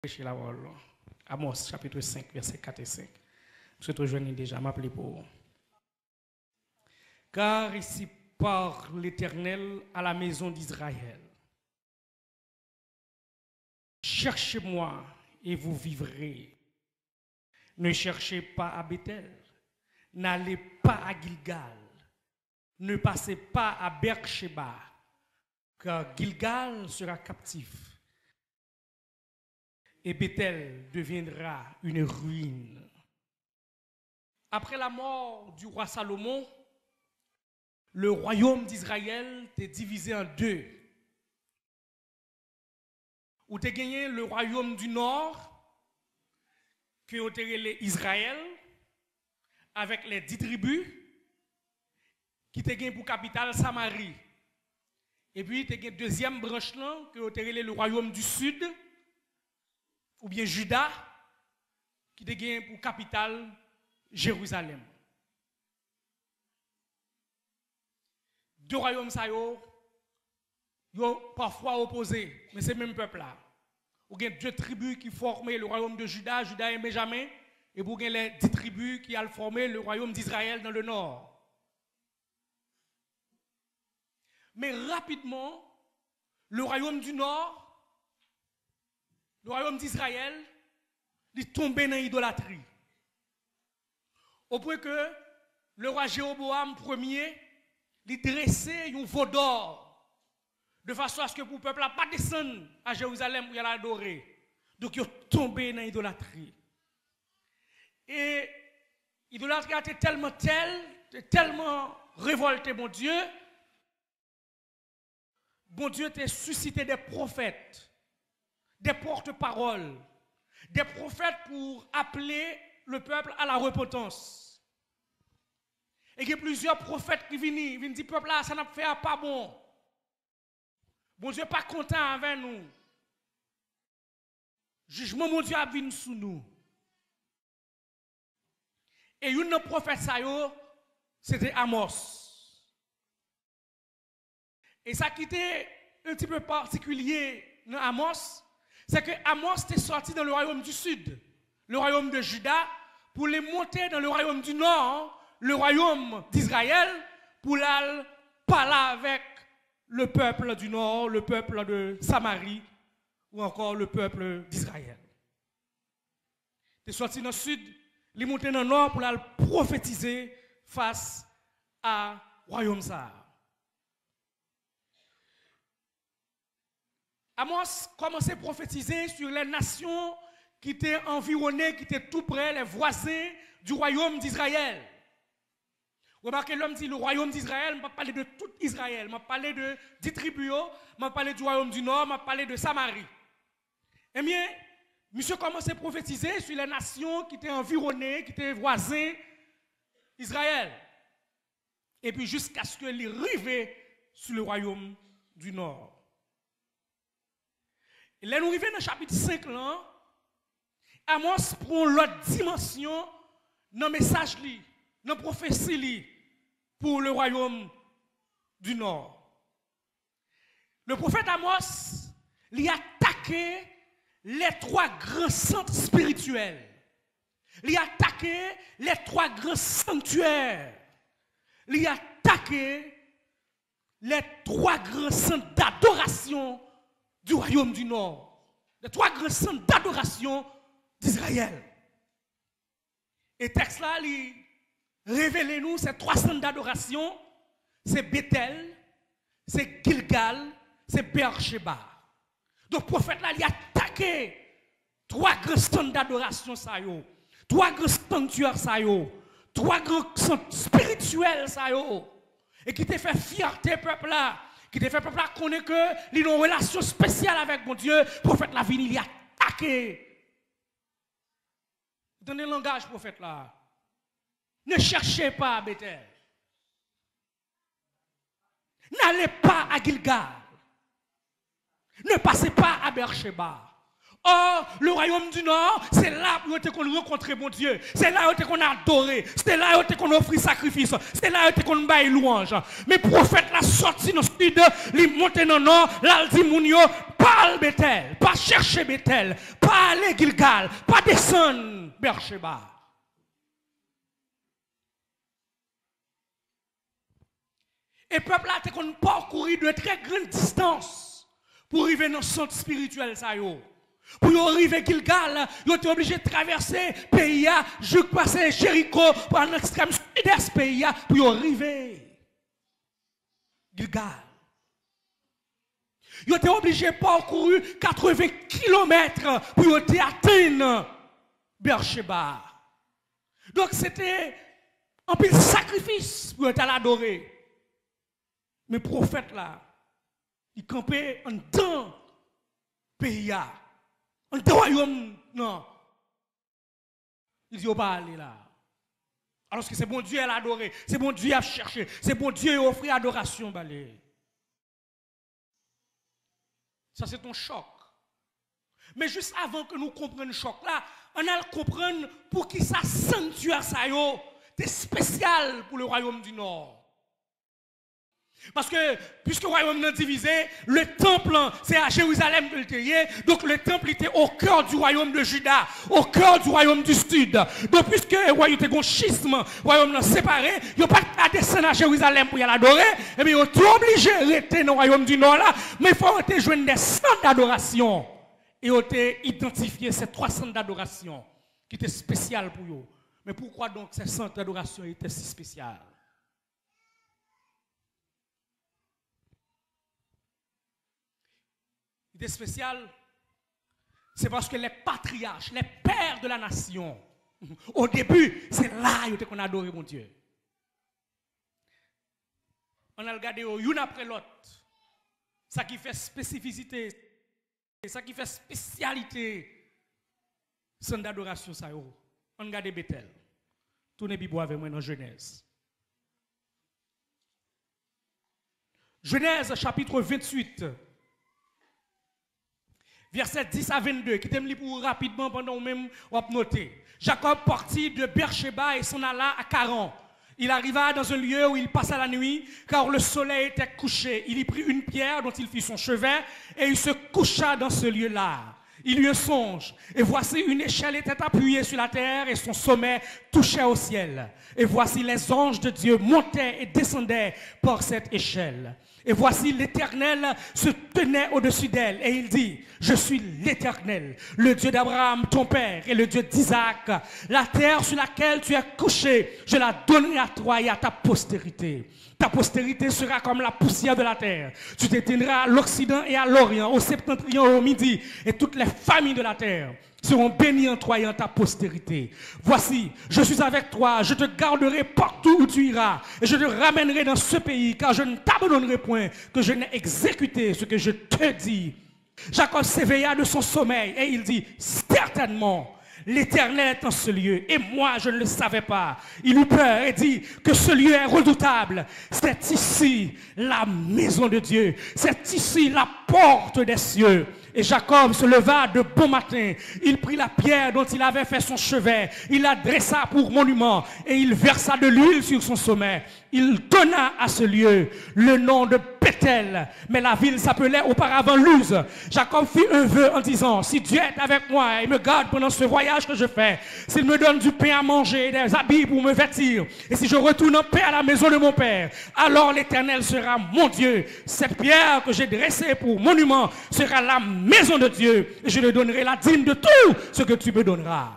Prêcher la parole. Amos, chapitre 5, versets 4 et 5. Je te joignez déjà, m'appeler pour. Car ici parle l'Éternel à la maison d'Israël. Cherchez-moi et vous vivrez. Ne cherchez pas à Bethel. N'allez pas à Gilgal. Ne passez pas à Beersheba, car Gilgal sera captif. Et Bethel deviendra une ruine. Après la mort du roi Salomon, le royaume d'Israël était divisé en deux. Où tu as gagné le royaume du nord, qui ont été Israël, avec les 10 tribus, qui te gagné pour capitale Samarie. Et puis, tu as gagné deuxième branche là, qui ont été le royaume du sud, ou bien Juda, qui te gagné pour capitale Jérusalem. Deux royaumes, ça yo parfois opposés, mais c'est le même peuple là. Ou bien deux tribus qui formaient le royaume de Juda, Juda et Benjamin, et vous avez les 10 tribus qui ont formé le royaume d'Israël dans le nord. Mais rapidement, le royaume du nord, le royaume d'Israël, il tombé dans l'idolâtrie. Au point que le roi Jéroboam Ier, il dressait un veau d'or, de façon à ce que pour le peuple n'a pas descendre à Jérusalem où il a adoré. Donc il est tombé dans l'idolâtrie. Et l'idolâtrie a été tellement révolté, mon Dieu t'a suscité des prophètes, des porte-paroles, des prophètes pour appeler le peuple à la repentance. Et il y a plusieurs prophètes qui viennent dire, peuple là, ça n'a fait pas bon. Bon Dieu n'est pas content avec nous. Jugement, mon Dieu, a venu sous nous. Et une prophète, c'était Amos. Et ça qui était un petit peu particulier dans Amos, c'est que Amos était sorti dans le royaume du sud, le royaume de Juda, pour les monter dans le royaume du nord, le royaume d'Israël, pour aller parler avec le peuple du nord, le peuple de Samarie, ou encore le peuple d'Israël. Il est sorti dans le sud, il est monté dans le nord pour aller prophétiser face à royaume ça. Amos commençait à prophétiser sur les nations qui étaient environnées, qui étaient tout près, les voisins du royaume d'Israël. Remarquez, l'homme dit le royaume d'Israël, je ne vais pas parler de tout Israël, je vais parler de 10 tribus, je vais parler du royaume du nord, je vais parler de Samarie. Eh bien, monsieur commençait à prophétiser sur les nations qui étaient environnées, qui étaient voisins d'Israël. Et puis jusqu'à ce qu'il arrive sur le royaume du nord. Et là, nous arrivons dans le chapitre 5, là, Amos prend l'autre dimension dans le message, dans la prophétie pour le royaume du Nord. Le prophète Amos, il a attaqué les 3 grands centres spirituels. Il a attaqué les 3 grands sanctuaires. Il a attaqué les 3 grands centres d'adoration du royaume du Nord, les 3 grands centres d'adoration d'Israël. Et le texte là, il révèle nous ces 3 centres d'adoration, c'est Bethel, c'est Gilgal, c'est Beersheba. Donc le prophète là, il a attaqué 3 grands centres d'adoration, 3 grands sanctuaires, 3 grands centres spirituels, et qui te fait fierté peuple là. Qui te fait peuple là connaître que il a une relation spéciale avec mon Dieu, prophète la vie, il a attaqué. Donnez le langage, prophète là. Ne cherchez pas à Bethel. N'allez pas à Gilgal. Ne passez pas à Beersheba. Or, le royaume du Nord, c'est là où qu'on rencontrait mon Dieu. C'est là où qu'on a adoré. C'est là où qu'on offrit sacrifice. C'est là où qu'on baille louange. Mais prophète la sorti dans le sud, il monte dans le nord, là il dit Mounio, pas le Bethel, pas chercher Bethel, pas aller Gilgal, pas descendre Beersheba. Et le peuple là, t'es qu'on parcourir de très grandes distances pour arriver dans le centre spirituel ça yo. Pour arriver à Gilgal, ils étaient obligés de traverser le pays, jusqu'à passer Jéricho, pour aller l'extrême sud-est du pays, pour arriver à Gilgal. Ils étaient obligés de parcourir 80 km pour atteindre Beersheba. Donc c'était un peu de sacrifice pour l'adorer. Mais le prophète là, il campait en temps pays. En temps royaume, non. Il dit, on va aller là. Alors que c'est bon Dieu à l'adorer, c'est bon Dieu à chercher, c'est bon Dieu à offrir adoration. Balé. Ça c'est ton choc. Mais juste avant que nous comprenions le choc là, on a le comprendre pour qui ça sanctuaire ça c'est spécial pour le royaume du Nord. Parce que, puisque le royaume est divisé, le temple, c'est à Jérusalem que le était. Donc le temple était au cœur du royaume de Juda, au cœur du royaume du sud. Donc puisque le royaume était un schisme, le royaume séparé, il n'y a pas à descendre à Jérusalem pour y l'adorer, et bien il est obligé de rester dans le royaume du nord là, mais il faut joindre des centres d'adoration. Et il a identifié ces 3 centres d'adoration qui étaient spéciaux pour eux. Mais pourquoi donc ces centres d'adoration étaient si spéciaux? Spécial, c'est parce que les patriarches, les pères de la nation, au début, c'est là qu'on a adoré mon Dieu. On a regardé une après l'autre. Ça qui fait spécificité, ça qui fait spécialité, son d'adoration, ça. On regarde Bethel. Tournez Bible avec moi dans Genèse. Genèse chapitre 28. Verset 10 à 22, qui t'aime pour rapidement pendant même on va noter. Jacob partit de Beersheba et s'en alla à Charan. Il arriva dans un lieu où il passa la nuit, car le soleil était couché. Il y prit une pierre dont il fit son chevet et il se coucha dans ce lieu-là. Il eut un songe, et voici une échelle était appuyée sur la terre et son sommet touchait au ciel. Et voici les anges de Dieu montaient et descendaient par cette échelle. Et voici l'Éternel se tenait au-dessus d'elle. Et il dit, je suis l'Éternel, le Dieu d'Abraham, ton père, et le Dieu d'Isaac. La terre sur laquelle tu es couché, je la donnerai à toi et à ta postérité. Ta postérité sera comme la poussière de la terre. Tu t'éteindras à l'Occident et à l'Orient, au septentrion et au midi. Et toutes les familles de la terre seront bénies en toi et en ta postérité. Voici, je suis avec toi, je te garderai partout où tu iras, et je te ramènerai dans ce pays, car je ne t'abandonnerai point, que je n'ai exécuté ce que je te dis. Jacob s'éveilla de son sommeil, et il dit, certainement, l'Éternel est en ce lieu, et moi je ne le savais pas. Il eut peur et dit que ce lieu est redoutable. C'est ici la maison de Dieu, c'est ici la porte des cieux. Et Jacob se leva de bon matin. Il prit la pierre dont il avait fait son chevet. Il la dressa pour monument. Et il versa de l'huile sur son sommet. Il donna à ce lieu le nom de Bethel. Mais la ville s'appelait auparavant Luz. Jacob fit un vœu en disant, si Dieu est avec moi et me garde pendant ce voyage que je fais, s'il me donne du pain à manger et des habits pour me vêtir, et si je retourne en paix à la maison de mon père, alors l'Éternel sera mon Dieu. Cette pierre que j'ai dressée pour monument sera la maison de Dieu, et je le donnerai la dîme de tout ce que tu me donneras.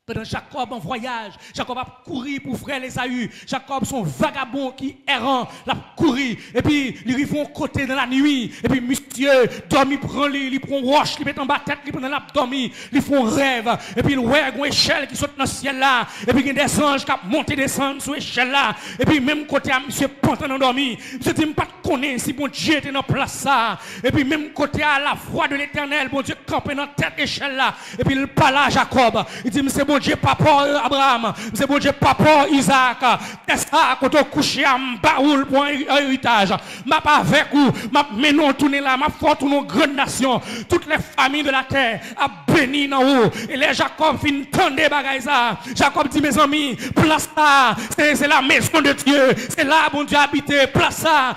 Pendant Jacob en voyage, Jacob a couru pour frère Ésaü. Jacob, son vagabond qui errant, l'a couru. Et puis, ils vont côté dans la nuit. Et puis, monsieur, dormi, prend lui, il prend roche, il met en bas tête, il prend l'abdomen, ils font rêve. Et puis, il voit une échelle qui saute dans le ciel là. Et puis, il y a des anges qui montent et descendent sur l'échelle là. Et puis, même côté à monsieur Pantan endormi, monsieur dit, pas de connaître si bon Dieu était dans place ça. Et puis, même côté à la voix de l'Éternel, bon Dieu campé dans tête échelle là. Et puis, il parle à Jacob. Il dit, c'est bon Dieu papa Abraham, c'est bon Dieu papa Isaac. Qu'est-ce ça quand on couche à Baoul pour un héritage? M'a pas avec vous, m'a menon tourner là, m'a fort une grande nation. Toutes les familles de la terre a béni dans haut. Et les Jacob fin tendre bagaille ça. Jacob dit mes amis, place ça, c'est la maison de Dieu. C'est là bon Dieu habité, place ça.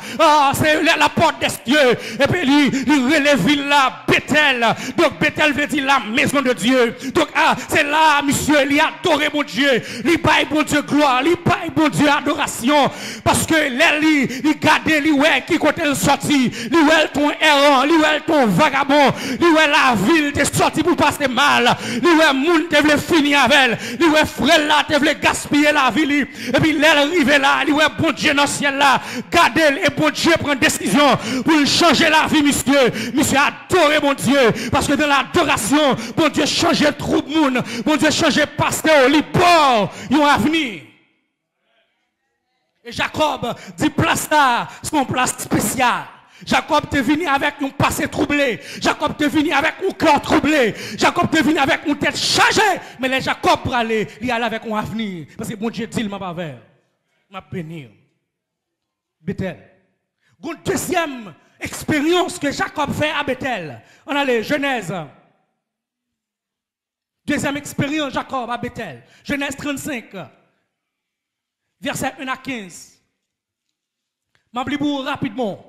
C'est la porte des cieux. Et puis lui relève là Bethel. Donc Bethel veut dire la maison de Dieu. Donc c'est là monsieur, il adore mon Dieu. Il paye bon Dieu gloire, il paye bon Dieu adoration parce que il garde lui ouais qui côté le sorti, lui ouais ton errant, lui ouais ton vagabond, lui ouais la ville t'es sorti pour passer mal, lui ouais moun te veut finir avec elle, lui ouais frère là te veut gaspiller la vie et puis elle arrive là, lui ouais bon Dieu dans le ciel là, garde et bon Dieu prend décision pour changer la vie monsieur adore mon Dieu parce que dans l'adoration bon Dieu change trop de monde, bon Dieu change pasteur, li bon, il y a un avenir. Et Jacob dit place là, c'est une place spéciale. Jacob te venu avec un passé troublé. Jacob te venu avec un cœur troublé. Jacob te venu avec une tête chargée. Mais les Jacob pour aller, il allait avec un avenir. Parce que bon Dieu dit, il m'a pas vers. M'a béni. Bethel. Une deuxième expérience que Jacob fait à Bethel. On a les Genèse. Deuxième expérience Jacob à Bethel. Genèse 35. Verset 1 à 15. Je vais vous rapidement.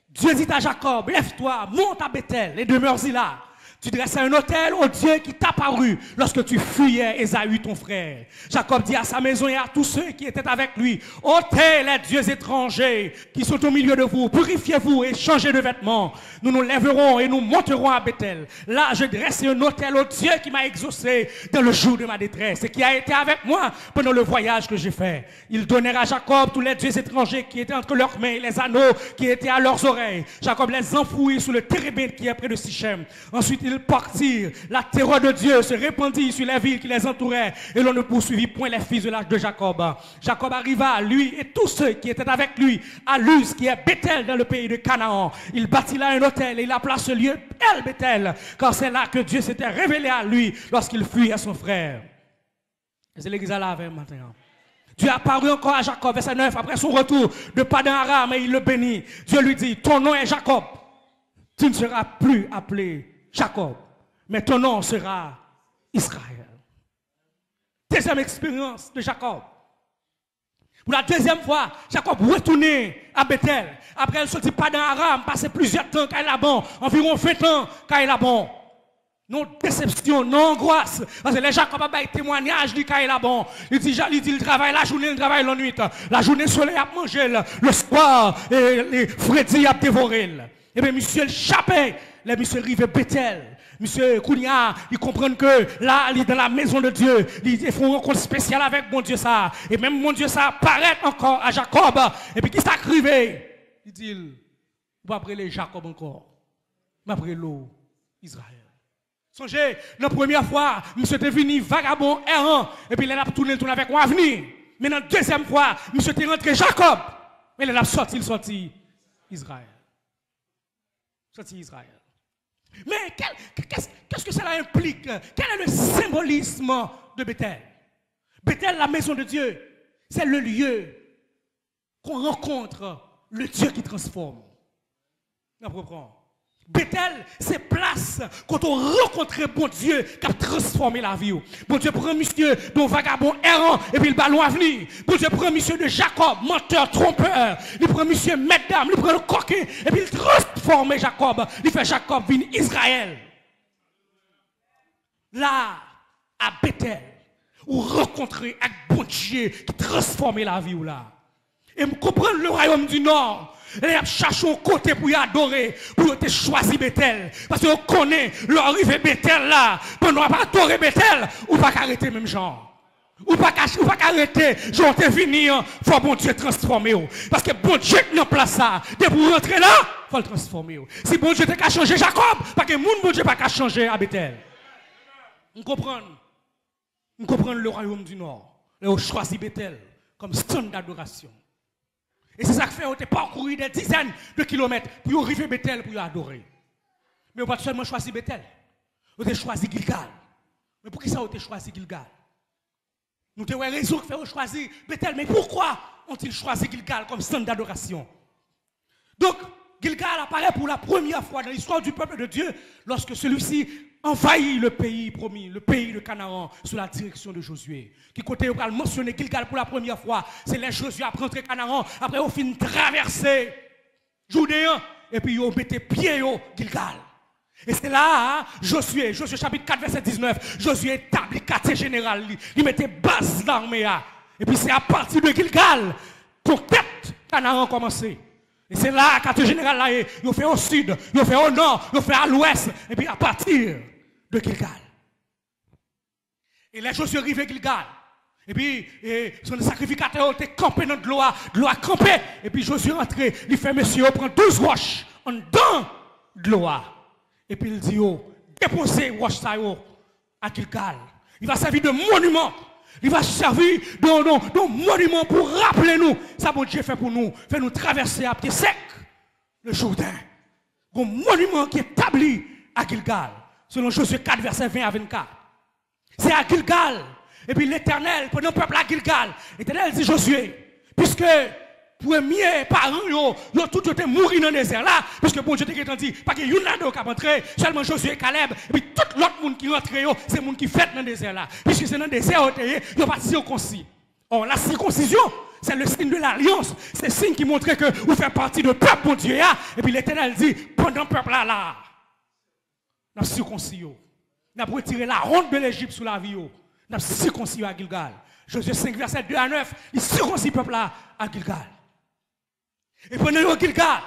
Dieu dit à Jacob, lève-toi, monte à Bethel et demeure-y là. Tu dresses un hôtel au Dieu qui t'a paru lorsque tu fuyais Ésaü ton frère. Jacob dit à sa maison et à tous ceux qui étaient avec lui, ôtez les dieux étrangers qui sont au milieu de vous, purifiez-vous et changez de vêtements. Nous nous lèverons et nous monterons à Bethel. Là, je dresse un hôtel au Dieu qui m'a exaucé dans le jour de ma détresse et qui a été avec moi pendant le voyage que j'ai fait. Ils donnèrent à Jacob tous les dieux étrangers qui étaient entre leurs mains et les anneaux qui étaient à leurs oreilles. Jacob les enfouit sous le térébinthe qui est près de Sichem. Ensuite, ils partirent. La terreur de Dieu se répandit sur les villes qui les entouraient et l'on ne poursuivit point les fils de l'âge de Jacob. Jacob arriva, lui et tous ceux qui étaient avec lui, à Luz, qui est Bethel dans le pays de Canaan. Il bâtit là un hôtel et il appela ce lieu El Bethel, car c'est là que Dieu s'était révélé à lui lorsqu'il fuyait à son frère. Et c'est l'église à la veille maintenant. Dieu apparut encore à Jacob, verset 9, après son retour de Padan Aram, et il le bénit. Dieu lui dit, ton nom est Jacob. Tu ne seras plus appelé Jacob, mais ton nom sera Israël. Deuxième expérience de Jacob. Pour la deuxième fois, Jacob retourné à Bethel. Après, il sortit pas dans Aram, passé plusieurs temps quand il a bon, environ 20 ans quand il a bon. Non déception, non angoisse. Parce que les Jacob a fait témoignage du quand il a bon. Il dit, il travaille la journée, il travaille la nuit. La journée, soleil a mangé, le soir, les Freddy a dévoré. Et bien, monsieur, le chapé. Les monsieur rive Bethel. Monsieur Kounia, ils comprennent que là, il est dans la maison de Dieu. Ils font une rencontre spéciale avec mon Dieu ça. Et même mon Dieu ça apparaît encore à Jacob. Et puis qui s'acrive? Il dit, vous après les Jacob encore. Mais après l'eau, Israël. Songez, la première fois, monsieur était venu vagabond, errant. Et puis il a tourné avec un avenir. Mais la deuxième fois, monsieur était rentré Jacob. Mais il a sorti Israël. Sorti Israël. Mais qu'est-ce que cela implique? Quel est le symbolisme de Bethel? Bethel, la maison de Dieu, c'est le lieu qu'on rencontre le Dieu qui transforme. On comprend? Bethel, c'est place quand on rencontre bon Dieu qui a transformé la vie. Bon Dieu prend monsieur d'un vagabond errant et puis le ballon à venir. Bon Dieu prend monsieur de Jacob, menteur, trompeur. Il prend monsieur mesdames, il prend le coquin et puis il transforme Jacob. Il fait Jacob venir Israël. Là, à Bethel, on rencontre avec bon Dieu qui transforme la vie là. Et me comprendre le royaume du Nord. Et ils cherchent un côté pour y adorer, pour te choisir Bethel. Parce qu'on connaît l'arrivée Bethel là. Pendant pas adorer Bethel, ou pas arrêter même genre. Ou pas arrêter, genre te venir, faut bon Dieu transformer. Parce que bon Dieu n'a place ça. Dès pour rentrer là, faut le transformer. Si bon Dieu t'a changé Jacob, parce que mon bon Dieu pas qu'à changer à Bethel. On comprend le royaume du Nord. Et on choisit Bethel comme stand d'adoration. Et c'est ça que fait, on a parcouru des dizaines de kilomètres pour arriver à Bethel pour adorer. Mais on n'a pas seulement choisi Bethel, on a choisi Gilgal. Mais pour qui ça on a choisi Gilgal? Nous avons raison de faire choisir Bethel, mais pourquoi ont-ils choisi Gilgal comme centre d'adoration? Donc, Gilgal apparaît pour la première fois dans l'histoire du peuple de Dieu lorsque celui-ci envahit le pays promis, le pays de Canaan, sous la direction de Josué. Qui côté on va mentionner Gilgal pour la première fois, c'est les Josué après rentrer Canaan, après on finit traverser Judéen, et puis on mettait pied au Gilgal. Et c'est là, hein, Josué chapitre 4, verset 19, Josué établit quartier général, il mettait base d'armée. Et puis c'est à partir de Gilgal qu'on tête Canaan a commencé. Et c'est là, quartier général, là, il fait au sud, il fait au nord, il fait à l'ouest, et puis à partir de Gilgal. Et les Josué arrivent à Gilgal. Et puis, son sacrificateur était campé dans de l'eau a campé. Et puis Josué rentré, il fait monsieur, prend 12 roches en dedans de l'eau. Et puis il dit, déposez roche à Gilgal. Il va servir de monument. Il va servir de monument pour rappeler nous ça bon Dieu fait pour nous. Fait nous traverser à pied sec le Jourdain. Un monument qui est établi à Gilgal. Selon Josué 4, verset 20 à 24. C'est à Gilgal. Et puis l'Éternel, pendant le peuple à Gilgal, l'Éternel dit Josué, puisque premier parents, yo tout été mourir dans le désert là, puisque bon Dieu t'a dit, pas que Yunado qui a rentré, seulement Josué et Caleb, et puis tout l'autre monde qui rentre, c'est le monde qui fait dans le désert là. Puisque c'est dans le désert, ils ont pas circoncis. Or, la circoncision, c'est le signe de l'alliance, c'est le signe qui montre que vous faites partie de peuple, mon Dieu, et puis l'Éternel dit, pendant le peuple là, nous avons circoncis, nous avons retiré la honte de l'Égypte sous la vie, nous avons circoncis à Gilgal. Josué 5, verset 2 à 9, il circoncis le peuple là à Gilgal. Et pendant le Gilgal,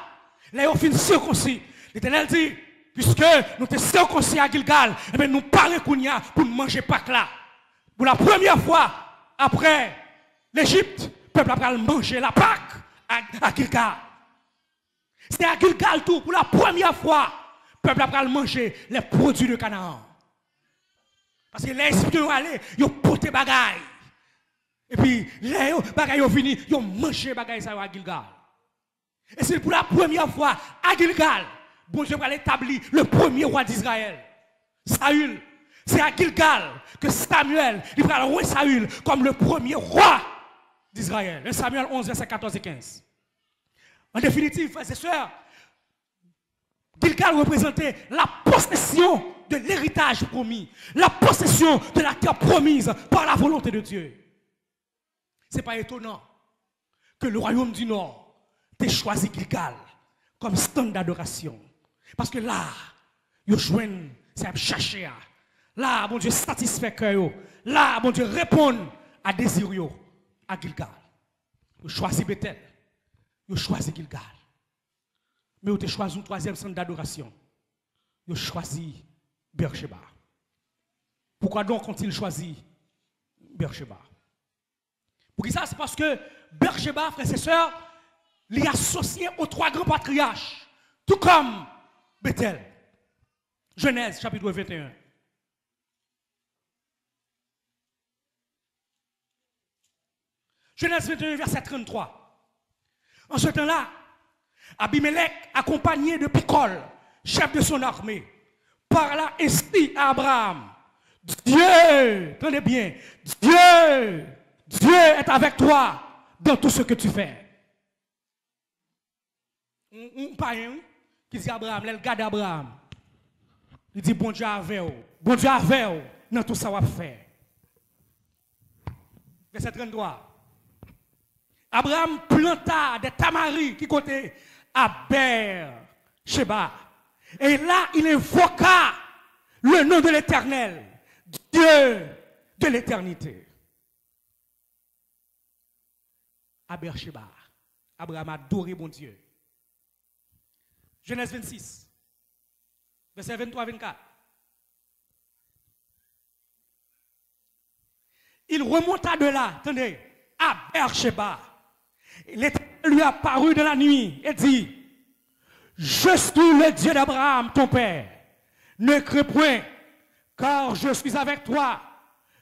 là, ils ont fini circoncis. L'Éternel dit, puisque nous sommes circoncis à Gilgal, eh bien, nous parlons pour manger Pâques là. Pour la première fois, après l'Égypte, le peuple a manger la Pâque à Gilgal. C'est à Gilgal tout, pour la première fois, le peuple a manger les produits de Canaan. Parce que les Égyptiens sont allés, ils ont porté bagaille. Et puis, les bagailles ont fini, ils ont mangé bagaille ça à Gilgal. Et c'est pour la première fois à Gilgal, bon Dieu va établir le premier roi d'Israël, Saül. C'est à Gilgal que Samuel, il va roi Saül comme le premier roi d'Israël. Samuel 11, verset 14 et 15. En définitive, frères et sœurs, Gilgal représentait la possession de l'héritage promis, la possession de la terre promise par la volonté de Dieu. Ce n'est pas étonnant que le royaume du Nord t'es choisi Gilgal comme stand d'adoration. Parce que là, ils joignent, c'est à chercher. Là, mon Dieu satisfait cœur. Là, mon Dieu répond à désir à Gilgal. Ils choisi Bethel. Ils choisi Gilgal. Mais ils ont choisi un troisième centre d'adoration. Ils ont choisi Beersheba. Pourquoi donc ont-ils choisi Beersheba? Pour ça, c'est parce que Beersheba, frères et sœurs, il est associé aux trois grands patriarches, tout comme Bethel. Genèse, chapitre 21. Genèse 21, verset 33. En ce temps-là, Abimelech, accompagné de Picol, chef de son armée, parla ainsi à Abraham. Dieu, tenez bien, Dieu est avec toi dans tout ce que tu fais. Un païen qui dit à Abraham, il regarde Abraham. Il dit, bon Dieu avec vous. Bon Dieu avec vous dans tout ça qu'on fait. Verset 33. Abraham planta des tamaris qui côté à Beersheba. Et là, il invoqua le nom de l'Éternel, Dieu de l'éternité. À Beersheba, Abraham a adoré mon Dieu. Genèse 26, verset 23-24. Il remonta de là, attendez, à Beersheba. L'Éternel lui a apparu dans la nuit et dit, je suis le Dieu d'Abraham, ton père. Ne crains point, car je suis avec toi.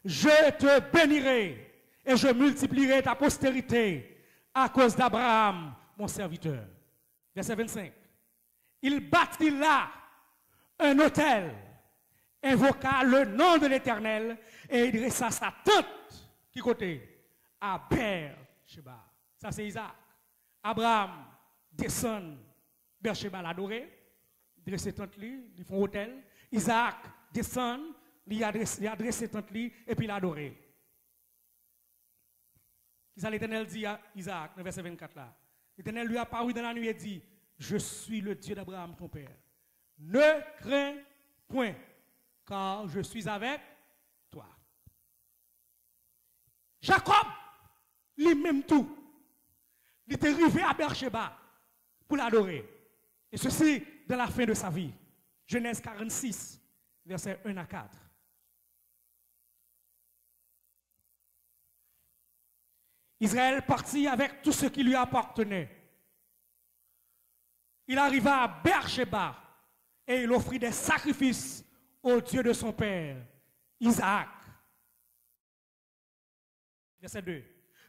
Je te bénirai et je multiplierai ta postérité à cause d'Abraham, mon serviteur. Verset 25. Il bâtit là un autel, invoqua le nom de l'Éternel et il dressa sa tente Qui côté? À Beersheba. Ça c'est Isaac. Abraham descend Beersheba l'adorer, dresser tente lui, ils font hôtel. Isaac descend, il a dressé tente lui et puis l'adorer. C'est ça l'Éternel dit à Isaac dans verset 24 là. L'Éternel lui a apparu dans la nuit et dit, je suis le Dieu d'Abraham ton père. Ne crains point, car je suis avec toi. Jacob, lui-même tout, il était arrivé à Beersheba pour l'adorer. Et ceci dans la fin de sa vie. Genèse 46, versets 1 à 4. Israël partit avec tout ce qui lui appartenait. Il arriva à Beersheba et il offrit des sacrifices au Dieu de son père, Isaac. Verset 2.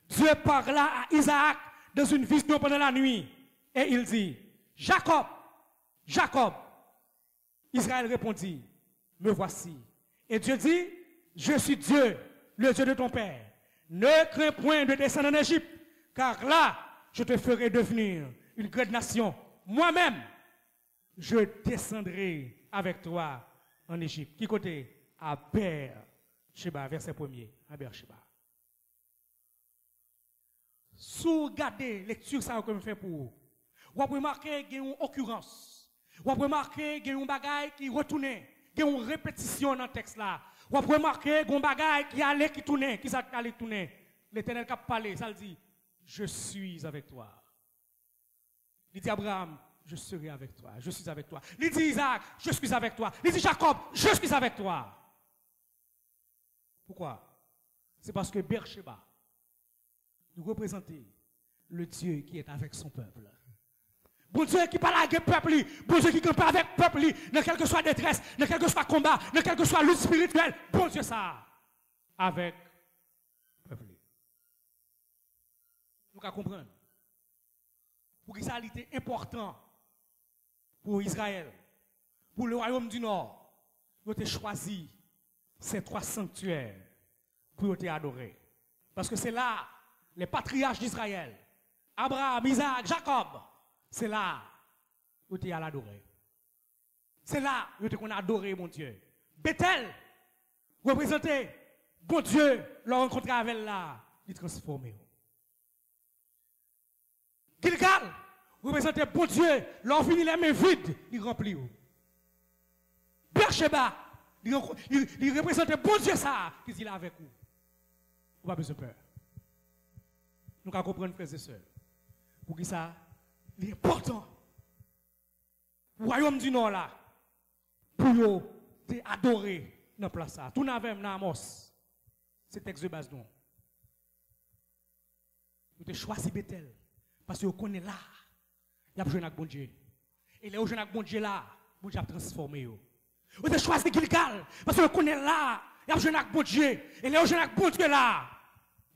Dieu parla à Isaac dans une vision pendant la nuit et il dit, Jacob, Jacob. Israël répondit, me voici. Et Dieu dit, je suis Dieu, le Dieu de ton père. Ne crains point de descendre en Égypte, car là, je te ferai devenir une grande nation. Moi-même, je descendrai avec toi en Égypte. Qui côté? À Beersheba, verset 1er, à Beersheba. Sous regardez lecture ça que je fais pour vous. Vous avez remarqué qu'il y a une occurrence. Vous avez remarqué qu'il y a une bagaille qui retourne. Il y a une répétition dans le texte là. Vous avez remarqué qu'il y a une bagaille qui allait qui tourne, qui s'allait tourner. L'Éternel qui a parlé, ça le dit, je suis avec toi. Il dit Abraham, je serai avec toi, je suis avec toi. Il dit Isaac, je suis avec toi. Il dit Jacob, je suis avec toi. Pourquoi? C'est parce que Beersheba nous représente le Dieu qui est avec son peuple. Bon Dieu qui parle avec le peuple, bon Dieu qui campe avec le peuple, dans quelle que soit détresse, dans quel que soit combat, dans quel que soit lutte spirituelle, bon Dieu ça, avec le peuple. Nous allons comprendre. Pour que ça était important pour Israël, pour le royaume du Nord, ils ont choisi ces 3 sanctuaires pour être adorés. Parce que c'est là, les patriarches d'Israël, Abraham, Isaac, Jacob, c'est là où tu es à l'adorer. C'est là où tu as adoré mon Dieu. Bethel, représenté, bon Dieu, le rencontrer avec là, il transformé. Gilgal, représenté, bon Dieu, leur fini les mains vides, il remplit. Beersheba, il représentait bon Dieu ça, qui dit là avec vous. Vous n'avez pas besoin de peur. Nous allons comprendre, frères et sœurs, pour qui ça, il est important. Le royaume du Nord là, pour te adorer dans la place là. Tout n'a même dans Amos. C'est texte de base non. Vous avez choisi Bethel parce que vous connaissez là, il y a besoin de bon Dieu. Et là où je bon Dieu là, bon Dieu a transformé. Vous avez choisi Gilgal parce que vous connaissez là, il y a besoin de bon Dieu. Et là où je bon Dieu là,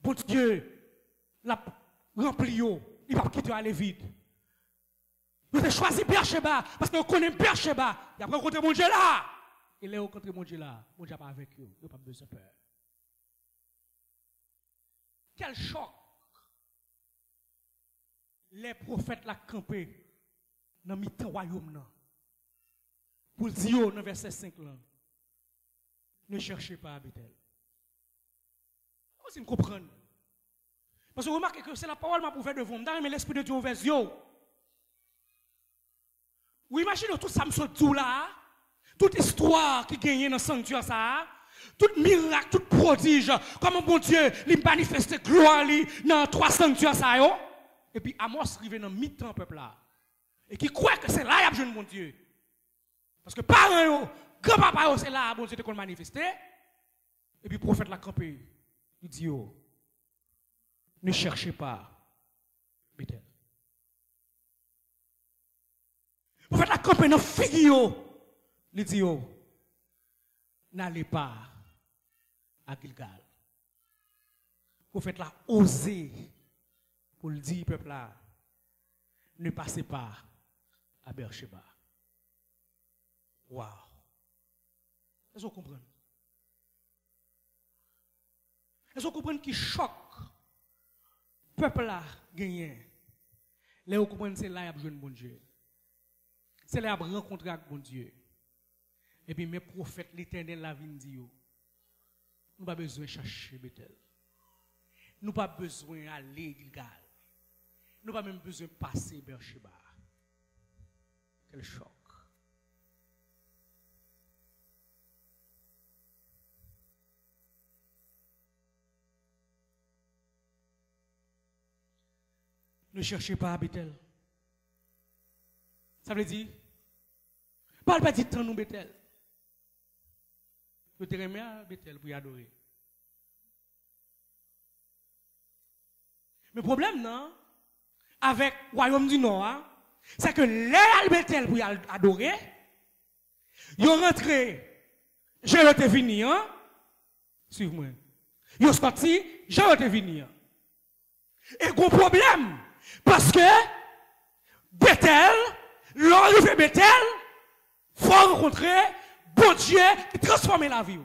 bon Dieu l'a rempli, il va quitter aller vide. Vous avez choisi Beersheba parce que vous connaissez Beersheba. Il a rencontré mon Dieu là. Et là, vous rencontrez mon Dieu là. Mon Dieu n'est pas avec vous. Vous n'avez pas besoin de peur. Quel choc. Les prophètes l'ont campé dans le mi-temps royaume. Pour dire dans verset 5 là. Ne cherchez pas à Bethel. Vous comprenez. Parce que vous remarquez que c'est la parole pour faire de vous. Mais l'Esprit de Dieu ouvert les yeux. Vous imaginez tout ça, tout là, toute histoire qui gagne dans le sanctuaire, ça, tout miracle, tout prodige, comme bon Dieu, il manifeste gloire dans 3 sanctuaires, ça, et puis Amos arrive dans le mi-temps, peuple là, et qui croit que c'est là qu'il y a besoin de mon Dieu. Parce que parents, grand-papa, c'est là, bon Dieu, te manifesté, et puis le prophète l'a campé, il dit, ne cherchez pas Bethel. Vous faites la campagne dans le figure. Il dit, n'allez pas à Gilgal. Vous faites la oser pour le dire, peuple là, ne passez pas à Beersheba. Waouh. Est-ce que vous comprenez? Est-ce Est-ce que vous comprenez qui choque le peuple là gagné? Là, vous comprenez c'est là qu'il y a besoin de bon Dieu. C'est là qu'il y a rencontré avec bon Dieu. Et puis mes prophètes, l'Éternel la vie dit, nous n'avons pas besoin de chercher Bethel. Nous n'avons pas besoin d'aller Gilgal. Nous n'avons pas même besoin de passer Beersheba. Quel choc. Ne cherchez pas à Bethel. Ça veut dire, parle pas de temps nous Bethel. Vous te remettez à Bethel pour y adorer. Mais le problème, non, avec le royaume du Nord, c'est que les à Bethel pour y adorer, ils sont rentrés, j'ai été fini, hein? Suivez-moi. Ils sont sortis, j'ai été fini. Et gros problème, parce que Bethel, l'arrivée Bethel, faut rencontrer bon Dieu qui transforme la vie.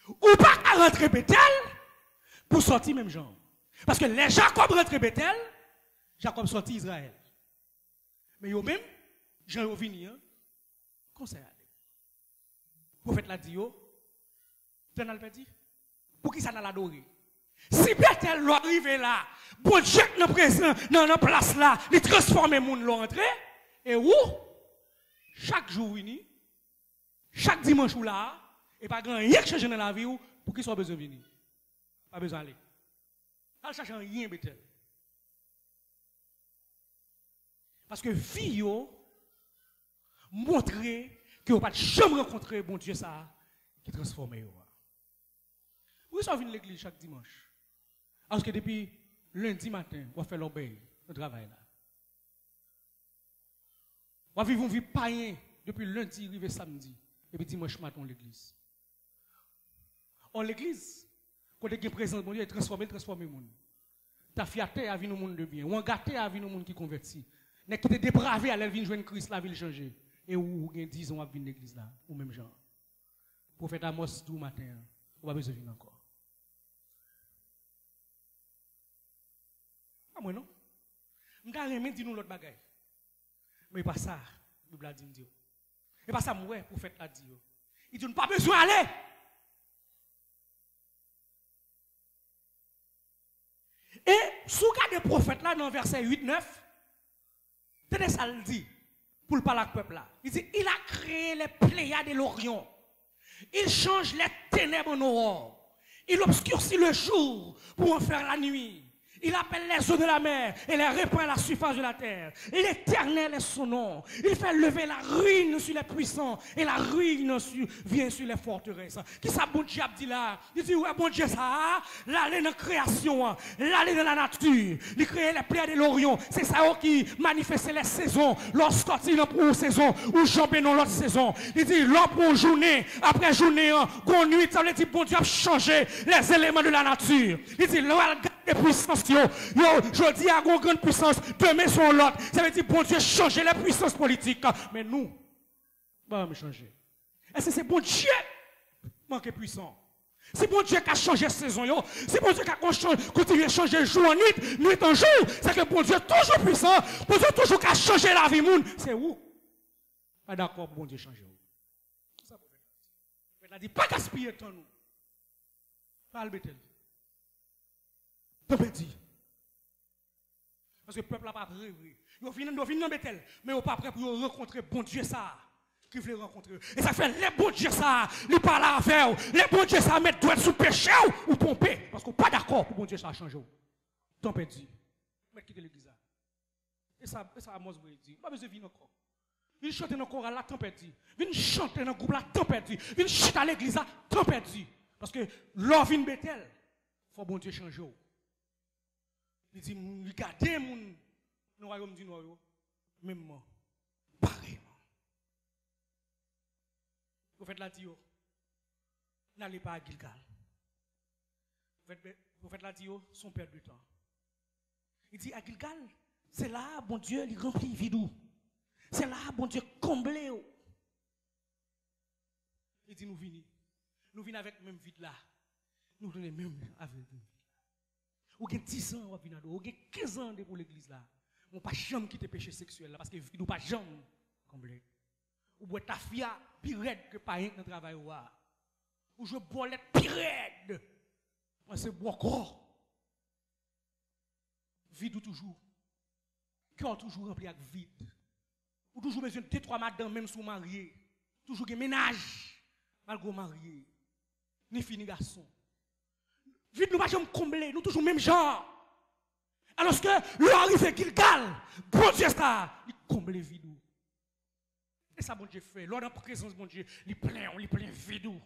Ou pas qu'à rentrer Bethel pour sortir même gens. Parce que les Jacob rentrent Bethel, Jacob sortit Israël. Mais eux même, Jean est venu, conseil à aller. Le prophète l'a dit, tu n'as pas dit, pour qui ça n'a l'adoré? Si Bethel arrive là, bon Dieu est présent dans la place là, il transforme les gens l'entrée, et où? Chaque jour, chaque dimanche là, et pas grand rien qui change dans la vie pour qu'ils soient besoin de venir. Pas besoin d'aller. Pas chercher rien, Bethel. Parce que vie montrer que vous n'avez jamais rencontré bon Dieu ça qui transforme. Vous sont venus à l'église chaque dimanche. Parce que depuis lundi matin, on fait l'obéi, le travail là. On vit une vie païenne depuis lundi, arrivé samedi, et puis dimanche matin à l'église. En l'église, quand on est présent, bon Dieu, transformer le monde. Ta fiaté a vu le monde de bien, ou en gâté a vu le monde qui convertit. N'est qui te dépravé à l'elvin joindre Christ, la ville changer. Et où il y a 10 ans à venir l'église là, ou même genre. Prophète Amos tout matin, on va besoin de venir encore. Ah moi non. Je ne vais pas dire nous l'autre bagaille. Mais pas ça, la Bible a dit. Et pas ça, moi, le prophète a dit. Il dit, nous pas besoin d'aller. Et, sous le prophète là, dans verset 8-9, tenez ça le dit, pour le parler avec le peuple là. Il dit, il a créé les Pléiades de l'Orient. Il change les ténèbres en aurore. Il obscurcit le jour pour en faire la nuit. Il appelle les eaux de la mer et les répand à la surface de la terre. L'Éternel est son nom. Il fait lever la ruine sur les puissants et la ruine vient sur les forteresses. Qui ça, bon Dieu dit là? Il dit, ouais, bon Dieu, ça, l'aller dans la création, l'aller dans la nature. Il crée les Pléiades de l'Orient. C'est ça qui manifeste les saisons. Lorsqu'il est pour une saison, ou jambe dans l'autre saison. Il dit, l'homme pour journée, après journée, qu'on nuit, ça veut dire, bon Dieu a changé les éléments de la nature. Il dit, les puissances, je dis à une grande puissance, demain sur l'autre. Ça veut dire, bon Dieu, changer les puissances politiques. Mais nous, on va changer. Est-ce que c'est bon Dieu manque puissant? C'est bon Dieu qui a changé la saison. C'est bon Dieu qui a continué à changer jour en nuit, nuit en jour. C'est que bon Dieu toujours puissant. Bon Dieu toujours qui a changé la vie monde. C'est où? Pas d'accord, bon Dieu changer. Ça il a dit, pas gaspiller le temps nous. Pas le bêter. Dit. Parce que le peuple n'a pas rêvé. Ils viennent dans Bethel, mais ils sont pas prêts pour rencontrer bon Dieu ça. Qui veut rencontrer. Et ça fait les bons dieux ça, ils parlent à faire. Les bons dieux ça mettre doigt sous péché ou pomper. Parce qu'on n'est pas d'accord pour bon Dieu ça a changé. Tempête dit. Mettre quitter l'église. Et ça Amos dit. Pas besoin de venir encore. Viens chanter dans le chorale, la tempête dit. Viens chanter dans le groupe, la tempête dit. Viens chanter à l'église, la tempête dit. Parce que l'or vient Bethel. Il faut bon Dieu changer. Il dit, regardez mon le royaume du Nord, même moi, pareillement. Le prophète l'a dit, n'allez pas à Gilgal. Le prophète l'a dit, son père de temps. Il dit, à Gilgal, c'est là, bon Dieu, il remplit vidou. C'est là, bon Dieu, comblé. Il dit, nous venons avec même vide là. Nous donnons même avec nous. Ou avez 10 ans, ou avez 15 ans pour l'église là. On ne peut pas jamais quitter le péché sexuel là, parce que nous ne pas jamais combler. Ou boire ta fille plus raide que pas rien dans le travail. Ou je bois l'être plus raide. Moi, c'est boire corps. Vide ou toujours. Cœur toujours rempli avec vide. Ou toujours besoin de 2-3 madames, même si vous mariez. Toujours un ménage, malgré marié. Ni fini garçon. Vide nous pas jamais combler, nous toujours même genre. Alors que l'arrivée Gilgal, bon Dieu ça, il comble vide. Et ça bon Dieu fait, lors de la présence bon Dieu, il plein vide.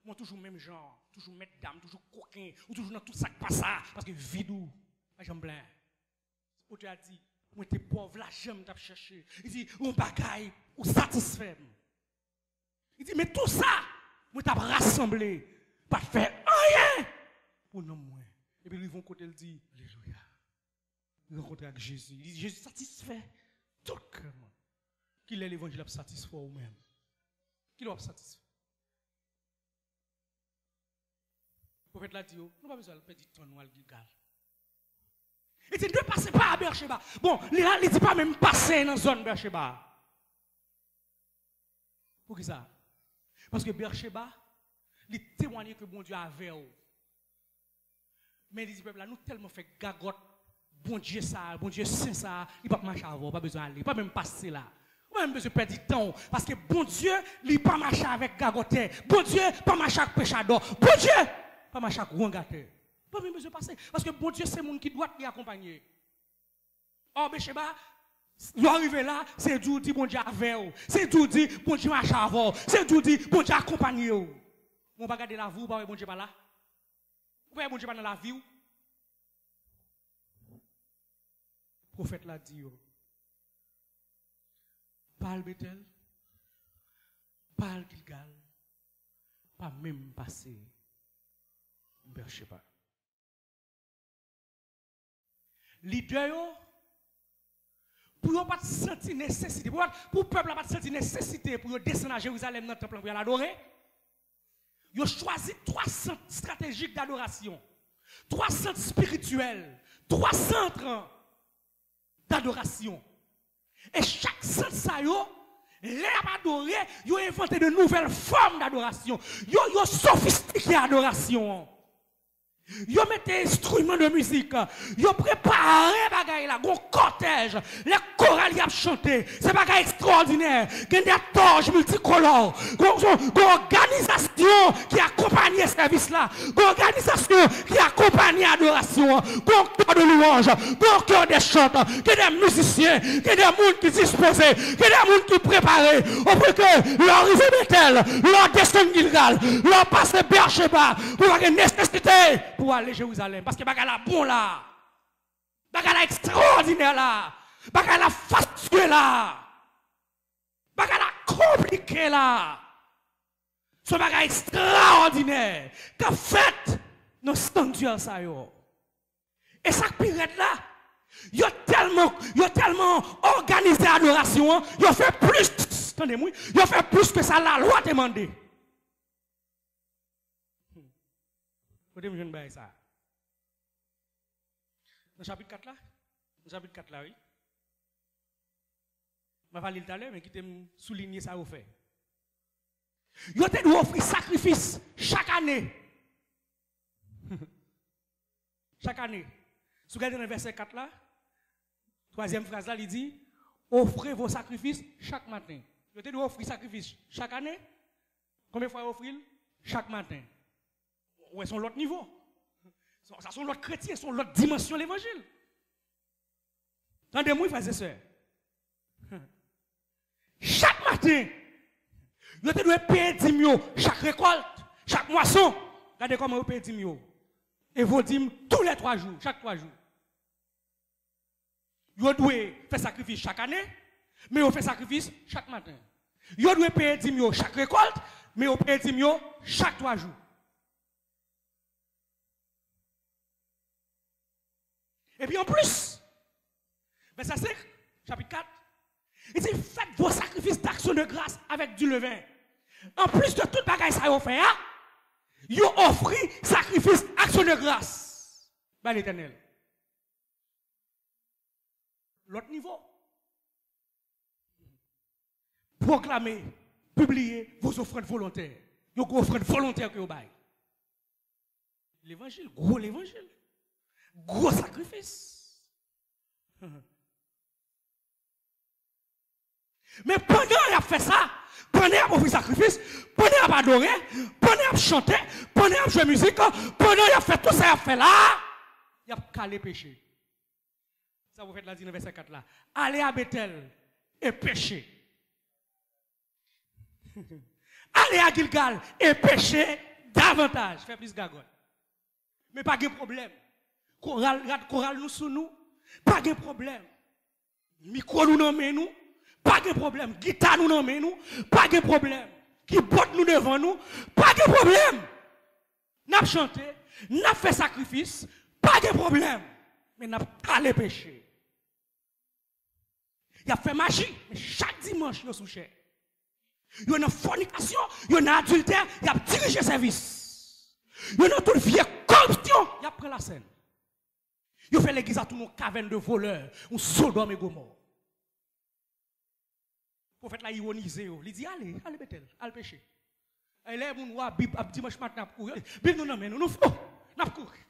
Moi toujours même genre, toujours mettre dame, toujours coquin, ou toujours dans tout ça qui passe ça, parce que vide pas jamais plein. Ou tu as dit, moi t'es pauvre, là j'aime t'as cherché. Il dit, on bagaille, ou satisfait. Il dit, mais tout ça, moi t'as rassemblé, pas faire rien pour non moins. Et puis ils vont côté le dit, alléluia. Ils rencontrent avec Jésus. Il dit, Jésus satisfait tout le cœur. Qu'il est l'évangile à satisfaire ou même. Qu'il va satisfaire. Le prophète l'a dit, nous n'avons pas besoin de perdre du temps à Gilgal. Il dit, ne passez pas à Beersheba. Bon, il ne dit pas même passer dans la zone Beersheba. Pour qui ça? Parce que Beersheba, il témoigne que bon Dieu avait. Mais il dit, peuple là, nous tellement fait gagotte, bon Dieu ça, bon Dieu saint ça, il ne peut pas marcher avant, pas besoin d'aller, pas même passer là. Pas même besoin de perdre du temps. Parce que bon Dieu, il ne peut pas marcher avec gagotte. Bon Dieu, pas marcher avec péchador. Bon Dieu, pas marcher avec rouangateur. Pas même besoin de passer. Parce que bon Dieu, c'est le monde qui doit y accompagner. Or, Beersheba, il arrive là, c'est Dieu dit bon Dieu avec. C'est Dieu dit bon Dieu marche avant. C'est Dieu dit bon Dieu accompagne. On va regarder la vie, on va bon Dieu pas là. Vous voyez bon Dieu pas dans la vie. Le prophète l'a dit. Pas le Bethel, pas le Gilgal, pas même passer Beersheba. Leader, pour ne pas sentir nécessité, pour le peuple n'a pas sentir nécessité pour descendre à Jérusalem dans le temple pour l'adorer, ils ont choisi 3 centres stratégiques d'adoration, 3 centres spirituels, 3 centres d'adoration. Et chaque centre, ça y est, les adorés, ils ont inventé de nouvelles formes d'adoration. Ils ont sophistiqué l'adoration. Ils ont mis des instruments de musique. Ils ont préparé bagaille là, un cortège. Les chorales y ont chanté. C'est bagaille extraordinaire. Il y a des torches multicolores. Une organisation qui accompagne ce service là. Une organisation qui accompagne l'adoration. Un cœur de louange. Un cœur de chante. Il y a des musiciens. Il y a des gens qui disposent. Il y a des gens qui préparent. Au plus que leur arrivée Bethel, leur descend Gilgal, leur passe Beersheba, pour avoir une nécessité pour aller à Jérusalem. Parce que bagala bon là. Bagala extraordinaire là. Bagala fastueux là. Bagala compliqué là. Ce bagala extraordinaire. Qu'a fait nos sanctuaires ça yo. Et ça pirate là. Yo tellement organisé l'adoration. Yo fait plus. Attendez-moi. Yo fait plus que ça la loi demandé. Vous devez me dire ça. Dans le chapitre 4 là, oui. Je vais parler tout à l'heure, mais qui me souligner ça au fait. Vous devez offrir sacrifice chaque année. Chaque année. Si vous regardez dans le verset 4 là, 3e phrase là, il dit, offrez vos sacrifices chaque matin. Vous devez offrir sacrifice chaque année. Combien de fois offrir? Chaque matin. Ouais, sont l'autre niveau. Ça sont l'autre chrétien, sont l'autre dimension de l'évangile. Entendez-moi, frères et sœurs. Chaque matin, vous devez payer 10 000 chaque récolte, chaque moisson. Regardez comment vous payez 10 000. Et vous dîmes tous les 3 jours, chaque 3 jours. Vous devez faire sacrifice chaque année, mais vous faites sacrifice chaque matin. Vous devez payer 10 000 chaque récolte, mais vous payez 10 000 chaque 3 jours. Et puis en plus, verset 5, chapitre 4, il dit, faites vos sacrifices d'action de grâce avec du levain. En plus de tout bagage ça vous fait, vous offrez sacrifice de grâce par l'Éternel. L'autre niveau. Proclamez, publiez vos offrandes volontaires. Vos offrandes volontaires que vous baillez. L'évangile, gros l'évangile. Gros sacrifice. Mais pendant qu'il a fait ça, pendant qu'il a offert sacrifice, pendant qu'il a adoré, pendant qu'il a chanté, pendant qu'il a joué musique, pendant qu'il a fait tout ça, il a fait là, il a calé péché. Ça vous faites la dit dans verset 4 là. Allez à Bethel et péchez. Allez à Gilgal et péchez davantage. Fait plus gagote. Mais pas de problème. Choral nous sous nous. Pas de problème. Micro nous nommez nous. Pas de problème. Guitare nous nommez nous. Pas de problème. Qui botte nous devant nous. Pas de problème. N'a chanté. N'a fait sacrifice. Pas de problème. Mais n'a pas les péchés. Il a fait magie. Mais chaque dimanche, il a souché. Il y a une fornication. Il y a un adultère. Il a dirigé service. Il y a toute vieille corruption. Il a pris la scène. Il a fait l'église à tout nos cavernes de voleurs. Un Sodome et Gomorrhe. Le prophète l'a ironisé. Il dit allez, allez, Bethel, allez pécher. Et là, mon roi, Bible, dimanche matin, nous courir. Bible nous non, nous faut, nous courir.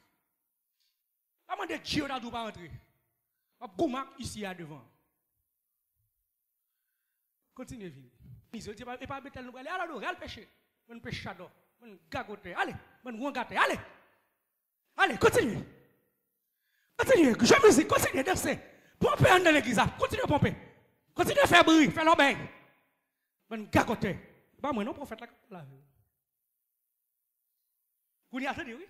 Comment de Dieu n'a pas entrer? Goumak ici à devant. Continuez, vite. Et pas Bethel, nous allez, allez pécher. On péche chado, on gagote, allez, on rongate, allez. Allez, continuez. Continuez, je musique, continuez danser. Pompez dans l'église, continuez à pomper. Continuez à faire bruit, faire l'obéi. On gagote. Pas moi non prophète là. Vous n'y attendez, oui?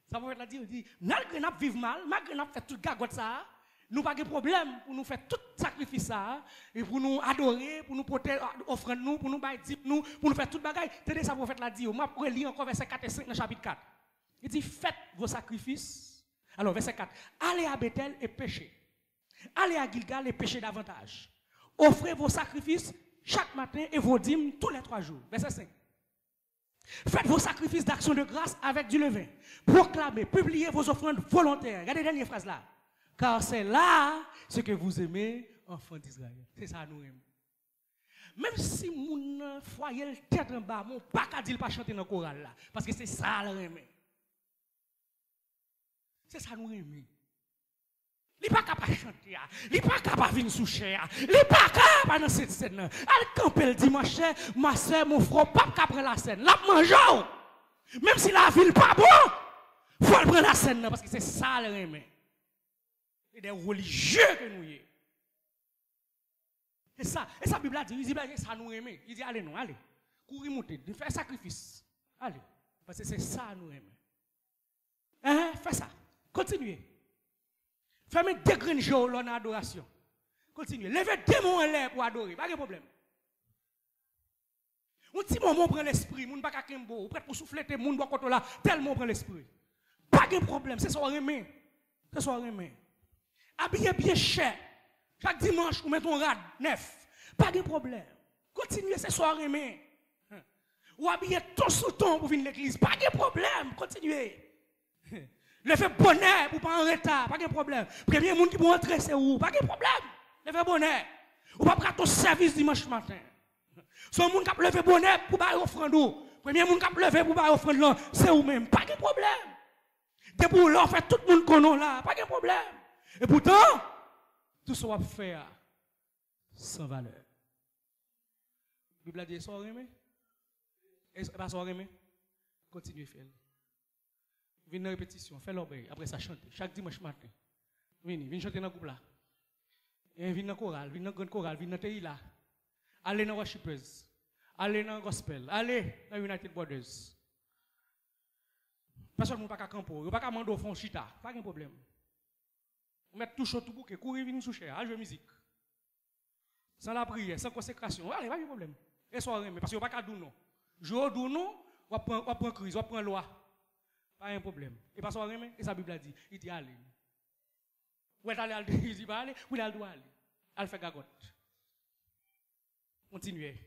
Ça va être dire, malgré nous vivons mal, malgré nous fait tout gagote ça, nous pas de problème pour nous faire tout sacrifice ça, et pour nous adorer, pour nous porter offrande nous, pour nous bailler nous, pour nous faire tout bagaille. Tenez ça prophète l'a dit, moi pour lire encore verset 4 et 5 dans chapitre 4. Il dit faites vos sacrifices. Alors verset 4. Allez à Bethel et péchez. Allez à Gilgal et péchez davantage. Offrez vos sacrifices chaque matin et vos dîmes tous les 3 jours. Verset 5. Faites vos sacrifices d'action de grâce avec du levain. Proclamez, publiez vos offrandes volontaires. Regardez la dernière phrase là. Car c'est là ce que vous aimez, enfants d'Israël. C'est ça nous aimons. Même si mon foyer le tête en bas, mon pas qu'à dire pas chanter dans le choral là. Parce que c'est ça le aimé. C'est ça nous aimons. Il n'est pas capable de chanter, il n'est pas capable de venir sous cher, il n'est pas capable dans cette scène. Elle campe le dimanche, ma soeur, mon frère, pas capable de la scène. La mangeant. Même si la ville n'est pas bon, il faut prendre la scène parce que c'est ça le aimé. C'est des religieux que nous y. Et ça, la Bible a dit, il dit, ça nous aime. Il dit, allez, non, allez, courir monter, faire sacrifice. Allez, parce que c'est ça nous aime. Fais ça, continuez. Faites des graines jaunes en adoration. Continuez. Levez des mots en l'air pour adorer, pas de problème. Un petit moment prend l'esprit, moun pas ka kembo, ou prête pour souffler, moun doit côté là, tellement prend l'esprit. Pas de problème, c'est ça remet. C'est ça remet. Habillez bien cher. Chaque dimanche, vous mettez un rad neuf. Pas de problème. Continuez ce soir, remet. Ou habillez tout sous ton pour venir à l'église. Pas de problème. Continuez. Levez bonheur pour pas en retard. Pas de problème. Premier monde qui peut entrer, c'est où? Pas de problème. Levez bonheur. Ou pas prendre ton service dimanche matin. Son monde qui lever bonheur pour pas offrande. Premier monde qui lever pour pas offrande, c'est où même. Pas de problème. De pour l'en faire tout le monde connaît là. Pas de problème. Et pourtant, tout ce qu'on va faire sans valeur. La Bible a dit, ça remet. Et pas ça remet. Continuez à faire. Venez dans la répétition, faites l'obéi. Après ça, chantez. Chaque dimanche matin. Venez chanter dans le groupe là. Venez dans le choral, venez dans le grand choral, venez dans le pays là. Allez dans la worshipers. Allez dans le gospel. Allez dans United Borders. Personne ne peut pas camper. Vous ne pouvez pas demander au fond chita. Pas de problème. Vous mettez tout chaud, tout bouquet, courir, venir sous cher, à jouer musique. Sans la prière, sans consécration. Allez, pas de problème. Et ça, parce que vous ne pouvez pas dire non. Jouer au non, on prend crise, on prend loi. Pas un problème. Et parce que et sa Bible a dit, il dit allez. Où est allé, il dit pas aller, où il doit aller. Elle fait gagote. Continuez.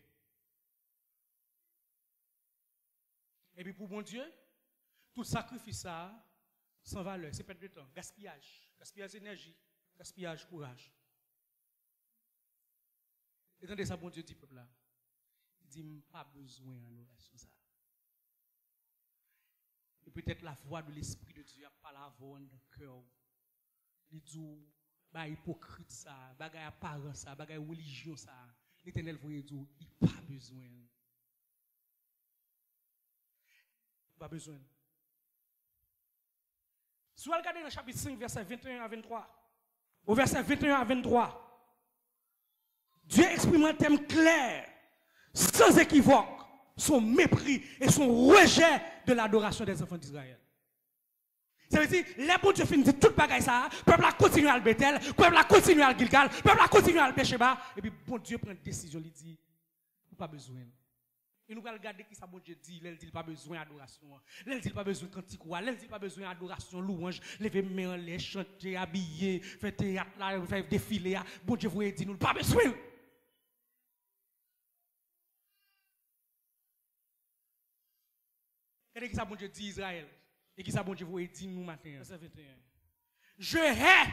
Et puis pour bon Dieu, Tout sacrifice ça, sans valeur, c'est perte de temps, gaspillage, gaspillage d'énergie, gaspillage courage. Et attendez ça, bon Dieu dit peuple là. Il dit, pas besoin d'adoration ça. Et peut-être la voix de l'Esprit de Dieu n'a pas la voix dans le cœur. Il dit, bah hypocrite ça, bagay apparent ça, bagay religion ça. L'Éternel voyait dire, il n'y a pas besoin. Pas besoin. Si vous regardez dans le chapitre 5, verset 21 à 23, au verset 21 à 23, Dieu exprime un thème clair, sans équivoque, son mépris et son rejet de l'adoration des enfants d'Israël. Ça veut dire, les bons Dieu finissent tout bagaille ça, le peuple a continué à le Bethel, le peuple a continué à le Gilgal, le peuple a continué à le Bécheba, et puis bon Dieu prend une décision, il dit, pas besoin. Et nous allons regarder qui ça bon Dieu dit, il dit pas besoin d'adoration, il dit pas besoin de cantique, il dit pas besoin d'adoration, louange, lever main en l'air, chanter, habiller, faire théâtre, faire défiler, bon Dieu vous dit, nous pas besoin. Regardez qui ça bon Dieu dit Israël. Et qui ça bon Dieu vous dit nous matin. Verset 21. Je hais,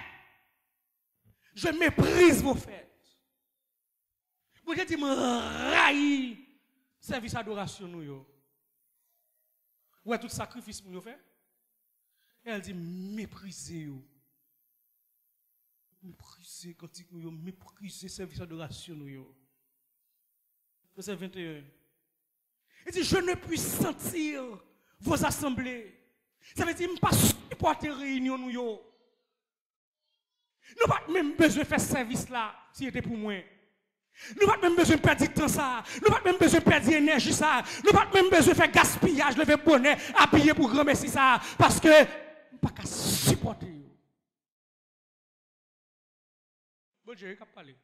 je méprise vos fêtes. Bon Dieu dit, me raille service d'adoration nous yo. Ouais, tout sacrifice nous fait. Elle dit, méprisez yo. Méprisez quand nous yo, méprisez service d'adoration nous yo. Verset 21. Il dit, je ne puis sentir vos assemblées. Ça veut dire, je ne peux pas supporter réunion nous yo. Nous n'avons pas même besoin de faire ce service là, si c'était pour moi. Nous n'avons pas même besoin de perdre du temps ça. Nous n'avons pas même besoin de perdre de l'énergie ça. Nous n'avons pas même besoin de faire gaspillage, lever bonnet, habiller pour grand merci ça. Parce que nous ne pouvons pas supporter. Bon Dieu, il a parlé.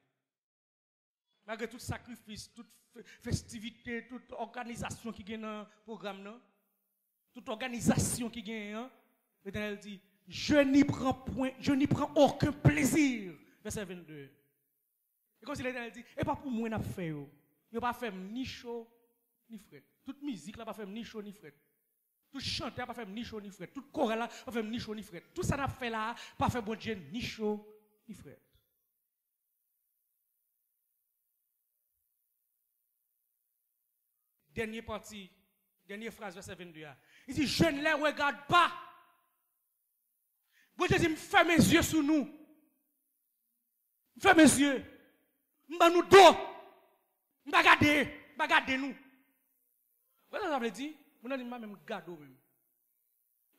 Malgré tout sacrifice, toute festivité, toute organisation qui gagne dans le programme, toute organisation qui gagne, l'Éternel dit, je n'y prends aucun plaisir. Verset 22. Et comme si l'Éternel dit, et pas pour moi, il n'a fait. Il n'a pas fait ni chaud, ni frais. Toute musique n'a pas fait ni chaud, ni frais. Tout chanteur n'a pas fait ni chaud, ni frais. Toute chorale n'a pas fait ni chaud, ni frais. Tout ça n'a fait là, pas fait bon Dieu, ni chaud, ni frais. Dernière partie, dernière phrase, verset 22. Il dit, je ne les regarde pas. Bon Dieu dit, fais mes yeux sur nous. Fais mes yeux. M'a nous dos. M'a garder nous. Voilà ça veut dire, moi je même garder même.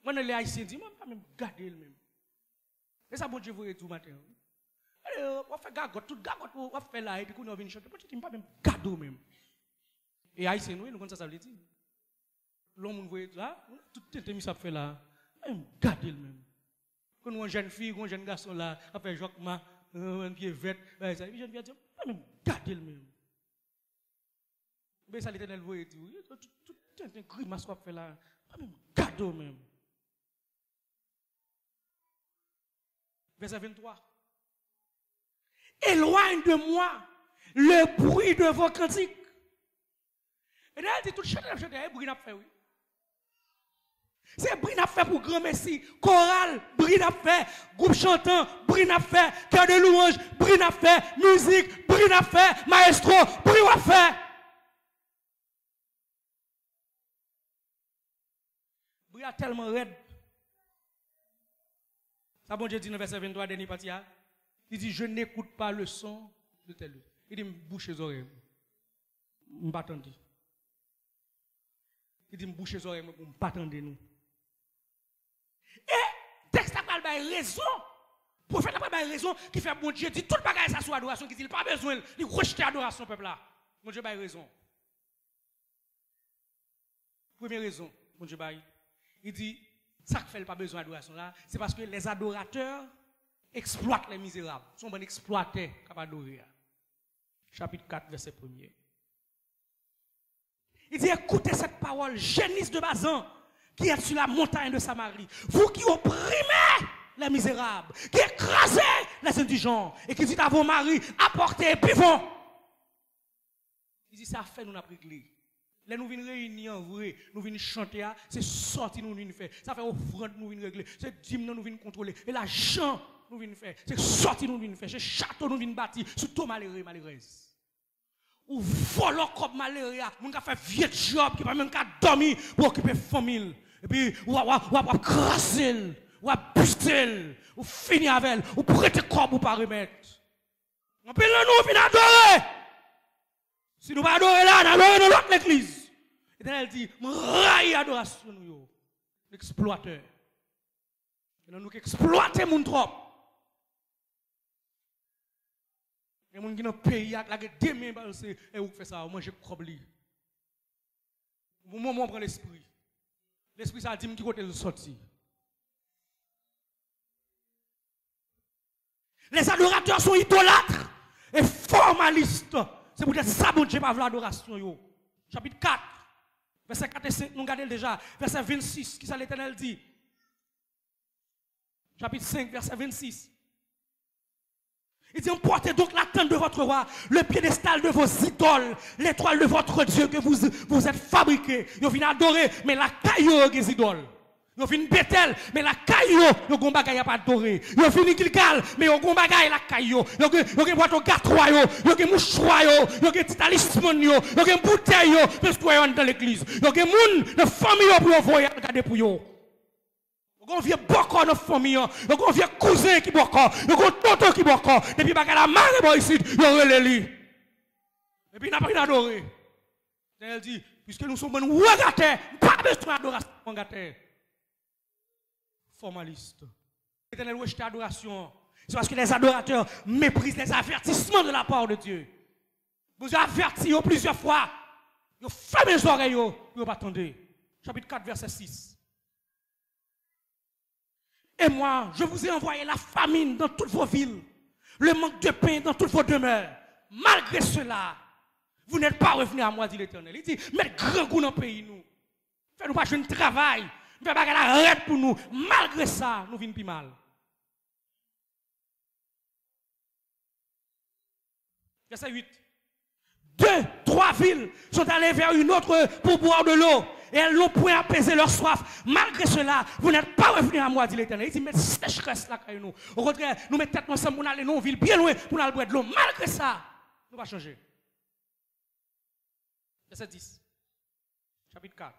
Moi les haïtiens dit, moi même garder même. Et ça bon Dieu vous tout matin. On fait gagote, tout gagote on fait là et puis on vient chanter. Moi je pas même garder même. Et haïtien nous comme ça veut dire. L'homme voyez là, toute cette émission fait là, même garder même. Quand une jeune fille, un jeune garçon là, a fait Jacques-Ma, un pied vert, ça, une jeune fille dit, même garder le même. Mais ça l'Éternel voyait tout, tout un grimace qu'on fait là, même garder même. Verset 23. Éloigne de moi le bruit de vos cantiques. Et là, il dit tout chanter, bruit n'a fait, oui. C'est bruit n'a fait pour grand messie, chorale, bruit n'a fait, groupe chantant, bruit n'a fait, cœur de louange, bruit n'a fait, musique, bruit n'a fait, maestro, bruit n'a fait. Bruit a tellement raide. Ça bon Dieu dit dans verset 23, dernier partie, il dit, je n'écoute pas le son de tel lieu. Il dit, me bouche les oreilles. Je ne pas attendre. Il dit, me bouche les oreilles pour ne pas attendre nous. Et, texte n'a pas raison. Prophète n'a pas raison qui fait bon Dieu dit tout le bagage ça sur adoration, qui dit pas besoin, il rejette l'adoration peuple là. Mon Dieu a raison. Première raison, mon Dieu il dit, ça qui fait pas besoin d'adoration là, c'est parce que les adorateurs exploitent les misérables. Ils sont bons exploités qui adorer. Chapitre 4, verset 1er. Il dit, écoutez cette parole, génisse de Bazan, qui est sur la montagne de Samarie. Vous qui opprimez les misérables, qui écrasez les indigents, et qui dites à vos maris, apportez et buvons. Il dit, ça fait nous n'a pris. Là, nous venons réunir en vrai, nous venons chanter, c'est sortir nous venons faire. Ça fait offrande nous venons régler, c'est dîme nous venons contrôler. Et l'argent nous venons faire, c'est sortir nous venons faire, c'est château nous venons bâtir, surtout malheureux, malheureuse. Ou volant comme malheureux, nous avons fait vieux job qui va même qu'à dormir pour occuper la famille. Et puis, ou crasser, ou buster, ou finir avec elle, ou prêter corps ou pas remettre. On peut nous venir adorer. Si nous ne pas adorer là, nous adorons dans l'autre église. Et elle dit, raille adoration nous, l'exploiteur. Et nous exploiter mon trop. Et les gens qui dans le pays, la demain, c'est où fait ça, moi j'ai problème. Moi, je prends l'esprit. L'esprit, ça dit qui côté de sortir. Les adorateurs sont idolâtres et formalistes. C'est pour ça que bon Dieu pas l'adoration. Chapitre 4, verset 4 et 5, nous regardons déjà. Verset 26, qui ça l'Éternel dit? Chapitre 5, verset 26. Il dit, emportez donc la tente de votre roi, le piédestal de vos idoles, l'étoile de votre Dieu que vous êtes fabriqué. Vous venez adorer, mais la caillou des idoles. Vous venez Bethel, mais la caillou, vous n'avez pas adoré. Vous venez Gilgal, mais vous n'avez pas la caillou. Vous avez votre gâteau, vous avez mouchoir, vous avez petit talisman, vous avez bouteille, parce que vous êtes dans l'église. Vous avez des gens de famille pour vous regarder pour vous. Vous avez un vieux bokor dans la famille, vous avez un vieux cousin qui bokor, vous avez un tonton qui bokor. Depuis que la marée ici, vous avez les lits. Et puis, il n'a pas adoré. Elle dit, puisque nous sommes bons, nous regardons, pas besoin d'adoration. Formaliste. L'Éternel rejeté l'adoration. C'est parce que les adorateurs méprisent les avertissements de la part de Dieu. Vous avez averti plusieurs fois. Vous fermez les oreilles, vous ne pas attendre. Chapitre 4, verset 6. Et moi, je vous ai envoyé la famine dans toutes vos villes, le manque de pain dans toutes vos demeures. Malgré cela, vous n'êtes pas revenus à moi, dit l'Éternel. Il dit, mettez grand goût dans le pays, nous. Faites-nous pas un travail. Nous ne faisons pas arrête pour nous. Malgré ça, nous venons plus mal. Verset 8. 2, 3 villes sont allées vers une autre pour boire de l'eau. Et elles n'ont point apaisé leur soif. Malgré cela, vous n'êtes pas revenus à moi, dit l'Éternel. Il dit, mais sécheresse là, nous. Au contraire, nous mettons tête ensemble pour aller dans une ville bien loin pour aller boire de l'eau. Malgré ça, nous ne va pas changer. Verset 10. Chapitre 4.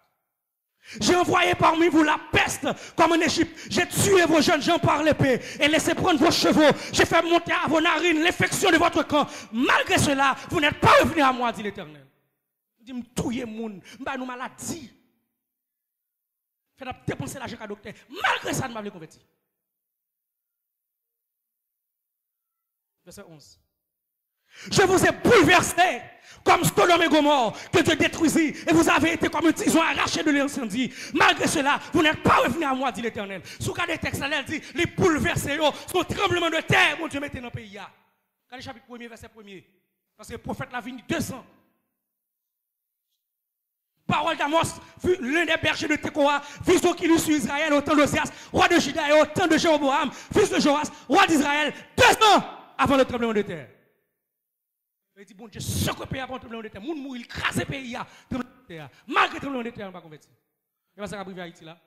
J'ai envoyé parmi vous la peste comme en Égypte. J'ai tué vos jeunes gens par l'épée et laissé prendre vos chevaux. J'ai fait monter à vos narines l'infection de votre camp. Malgré cela, vous n'êtes pas revenus à moi, dit l'Éternel. Il dit, me touiller moun, m'ba nous maladie. Faites dépenser l'argent à docteur. Malgré ça, ne m'a pas converti. Verset 11. Je vous ai bouleversé comme Sodome et Gomorrhe que Dieu détruisit et vous avez été comme un tison arraché de l'incendie. Malgré cela, vous n'êtes pas revenus à moi, dit l'Éternel. Sous cas des textes, elle dit, les bouleversés, son tremblement de terre, mon Dieu, mettez dans le pays. Quand le chapitre 1er, verset 1er. Parce que le prophète l'a venu 200. Parole d'Amos fut l'un des bergers de Tekoa, fils qui lui sur Israël au temps d'Osias, roi de Juda et au temps de Jéroboam, fils de Joas, roi d'Israël, 200 avant le tremblement de terre. Il dit, bon Dieu, ce que le pays avant le tremblement de terre, moun mourir, crase le pays, malgré le tremblement de terre, on ne va pas convertir. Et ça va arriver à Haïti là.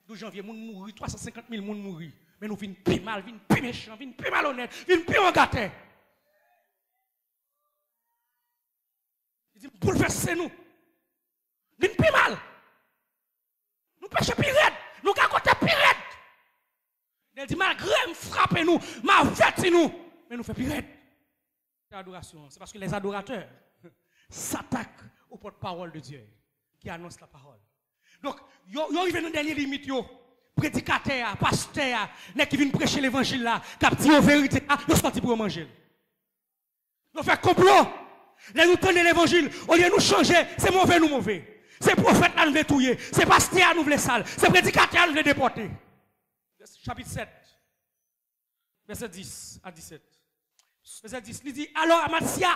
12 janvier, moun mourir, 350 000 moun mourir. Mais nous venons plus mal, venons plus méchants, venons plus malhonnêtes, venons plus engâtés. Il dit, bouleversez-nous. Nous venons plus mal. Nous pêchons plus raide. Nous cacottons plus raide. Il dit, malgré nous frapper nous, m'avertir nous, mais nous faisons plus raide. L'adoration, c'est parce que les adorateurs s'attaquent au porte-parole de Dieu qui annonce la parole. Donc, ils arrivent dans les dernières limites, prédicateurs, pasteurs, qui viennent prêcher l'évangile là, qui dit la vérité, ils sont sortis pour manger. Ils font complot. Là, nous tenons l'évangile, au lieu de nous changer, c'est mauvais, nous mauvais. C'est prophète là, nous voulons touiller. C'est pasteur, nous voulons sale. C'est prédicateur, nous voulons déporter. Chapitre 7, verset 10 à 17. Verset 10, il dit, alors Amasia,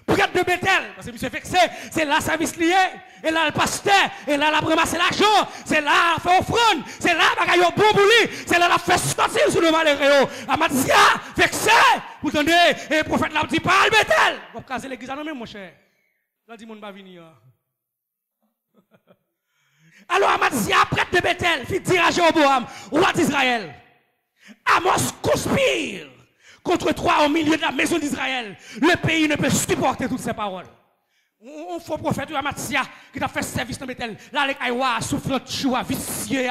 prêtre de Bethel, parce que monsieur vexé, c'est là service lié, et là le pasteur, et là la ramasser l'argent, c'est là la fait offrande, c'est là la fait bon bouli, c'est là la fait sortir sur le malheureux. Amasia, vexé, vous entendez, et le prophète l'a dit, pas Bethel, vous casser l'église à nous-mêmes, mon cher. Là, dit, mon va venir. Alors Amasia, prêtre de Bethel, fit dire à Jéroboam, roi d'Israël, Amos conspire contre toi au milieu de la maison d'Israël. Le pays ne peut supporter toutes ces paroles. On faut prophète Amasia qui t'a fait service dans Bethel. Là, les Kaïwa, souffle choua, vicieux.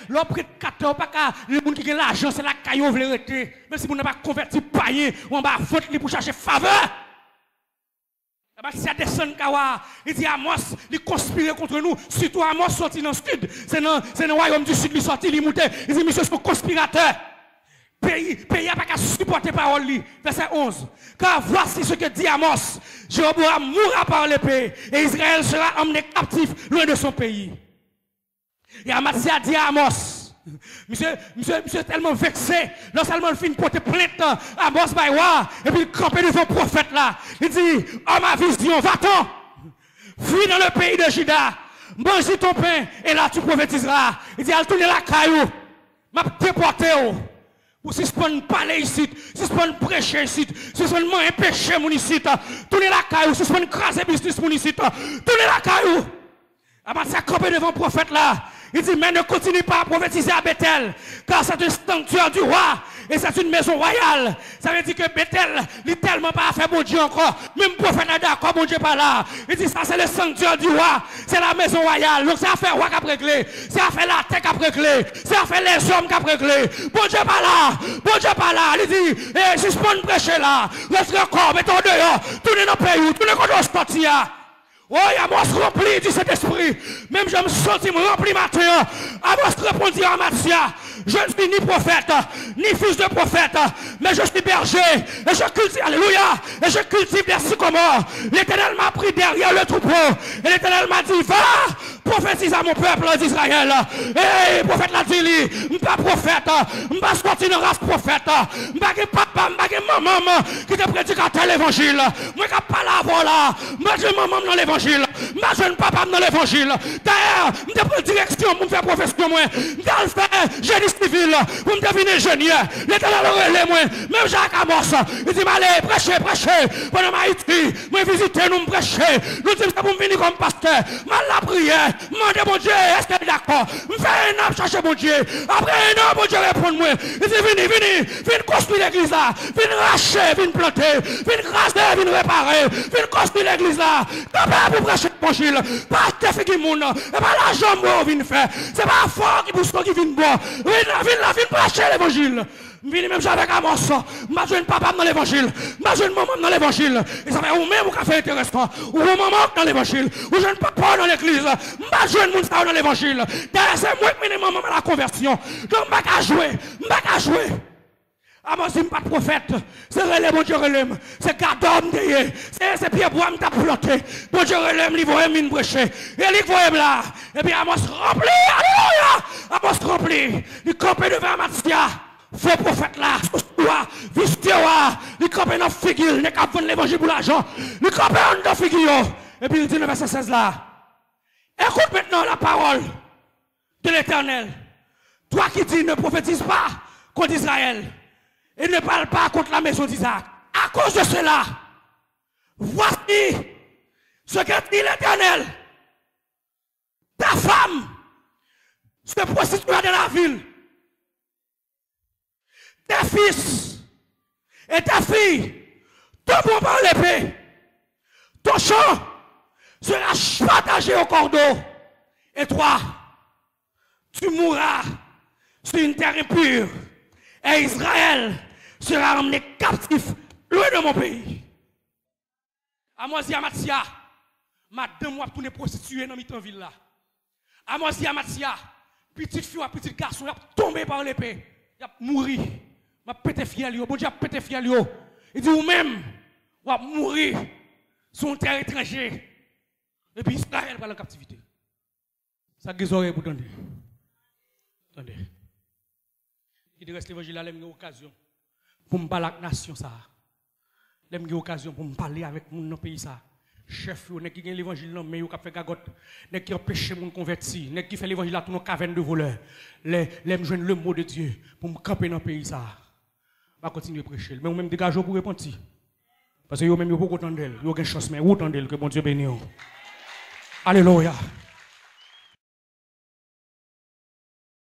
L'homme prête 4 ans, pas qu'à les gens qui ont l'argent, c'est la caillou veut arrêter. Même si vous n'avez pas converti païen, on va voter pour chercher faveur. Si à descend Kawa, il dit Amos, il conspire contre nous. Surtout Amos sorti dans le sud. C'est dans le royaume du sud, il sorti, il monte. Il dit, monsieur, c'est un conspirateur. Pays n'a pas qu'à supporter parole. Verset 11. Car voici ce que dit Amos. Jéroboam mourra par l'épée et Israël sera emmené captif loin de son pays. Et Amasia dit à Amos, monsieur tellement vexé, non seulement il finit porter plainte à Amos Baywa, et puis il campe devant le prophète là. Il dit, oh ma vision, va-t'en, fuis dans le pays de Juda, mange ton pain, et là tu prophétiseras. Il dit, allez tourner la caillou, m'a déporté. Ou si ce n'est pas parler ici, si ce n'est pas prêcher ici, si ce n'est pas péché mon ici, tourner la caillou, si ce n'est pas craser business mon ici, tourner la caillou. Amasia campe devant le prophète là. Il dit, mais ne continue pas à prophétiser à Bethel, car c'est un sanctuaire du roi, et c'est une maison royale. Ça veut dire que Bethel, il tellement pas fait bon Dieu encore. Même prophète est d'accord, bon Dieu pas là. Il dit, ça c'est le sanctuaire du roi, c'est la maison royale. Donc c'est à faire roi qui a réglé, c'est à faire la terre qui a réglé, c'est à faire les hommes qui a réglé. Bon Dieu pas là, bon Dieu pas là. Il dit, eh, suspend prêcher là, reste encore, mettons dehors, tournez dans le pays, tournez contre le sportia. Oh, Amos rempli du Saint-Esprit. Même je me sens rempli matin. Amos répondit à Amasia, je ne suis ni prophète, ni fils de prophète, mais je suis berger. Et je cultive, alléluia, et je cultive des sycomores. L'Éternel m'a pris derrière le troupeau. Et l'Éternel m'a dit, va, prophétise à mon peuple d'Israël. Et prophète l'a dit, je ne suis pas prophète, je ne suis pas sorti de race prophète. Je ne suis pas papa, je ne suis pas maman qui te prédicateur l'évangile. Je ne suis pas là, voilà. Je suis maman dans l'évangile. Ma jeune papa dans l'évangile. D'ailleurs, je prends direction pour me faire profession. Je vais faire génie civil pour me devenir ingénieur. L'Éternel relève moi. Même Jacques Amos, il dit, allez, prêchez. Pendant Haïti, je visiter, nous prêcher. Nous disons pour me venir comme pasteur. Mal la prière. Demandez mon Dieu, est-ce que d'accord? Je fais un an chercher mon Dieu. Après un an, mon Dieu répond moi. Il dit, venez construire l'église là. Venez racher, venez planter. Venez raser, venez réparer. Venez construire l'église là. Pour prêcher l'évangile, pas te faire qui moun, et pas l'argent moi vient faire, c'est pas fort qui pousse qui vient boire, vient prêcher l'évangile. Vini même avec Amos, ma jeune papa dans l'évangile, ma jeune maman dans l'évangile, et ça fait ou même au café intéressant, ou maman dans l'évangile, ou jeune papa dans l'église, ma jeune moun dans l'évangile. D'ailleurs c'est moi qui mène maman à la conversion, donc m'a qu'à jouer. Amos n'est pas de prophète, c'est relève, mon Dieu relève, c'est Gadom d'ayé, c'est Pierre Bois qui t'a planté, mon Dieu relève, il voit une prêcher, et il voit là, et puis Amos rempli, alléluia, Amos rempli, il campe devant Amasia, faux prophète là, vicieux, il campe dans la figure, il n'est qu'à vendre l'évangile pour l'argent, il campe dans la figure, et puis il dit le verset 16 là, écoute maintenant la parole de l'Éternel, toi qui dis ne prophétise pas contre Israël, et ne parle pas contre la maison d'Isaac. À cause de cela, voici ce que dit l'Éternel. Ta femme se prostituera dans la ville. Tes fils et ta fille tomberont par l'épée. Ton champ sera partagé au cordeau. Et toi, tu mourras sur une terre impure. Et Israël sera emmené captif loin de mon pays. Amos Amasia, madame moi tourner prostituée dans mi-temps ville là. Amos Amasia, petite fille, petit garçon, il a tombé par l'épée, il a mouru. M'a pété fiel yo, bon Dieu a pété fiel yo. Il dit ou même va mourir sur un terre étranger. Et puis Israël va en captivité. Ça que oreilles pour entendre. Attendez. Il reste l'évangile là, j'ai occasion pour me parler avec la nation ça. J'ai occasion pour me parler avec mon pays ça. Chef, qui a l'évangile là, mais qui fait gagote, qui empêche mon converti, qui fait l'évangile là, tout nos cavernes de voleurs. Les jeunes le mot de Dieu pour me camper dans le pays ça. Je vais continuer à prêcher. Mais vous-même dégagez pour répondre. Parce que vous-même, vous ne pouvez pas entendre. Vous avez une chance, mais vous entendez que bon Dieu bénisse. Alléluia.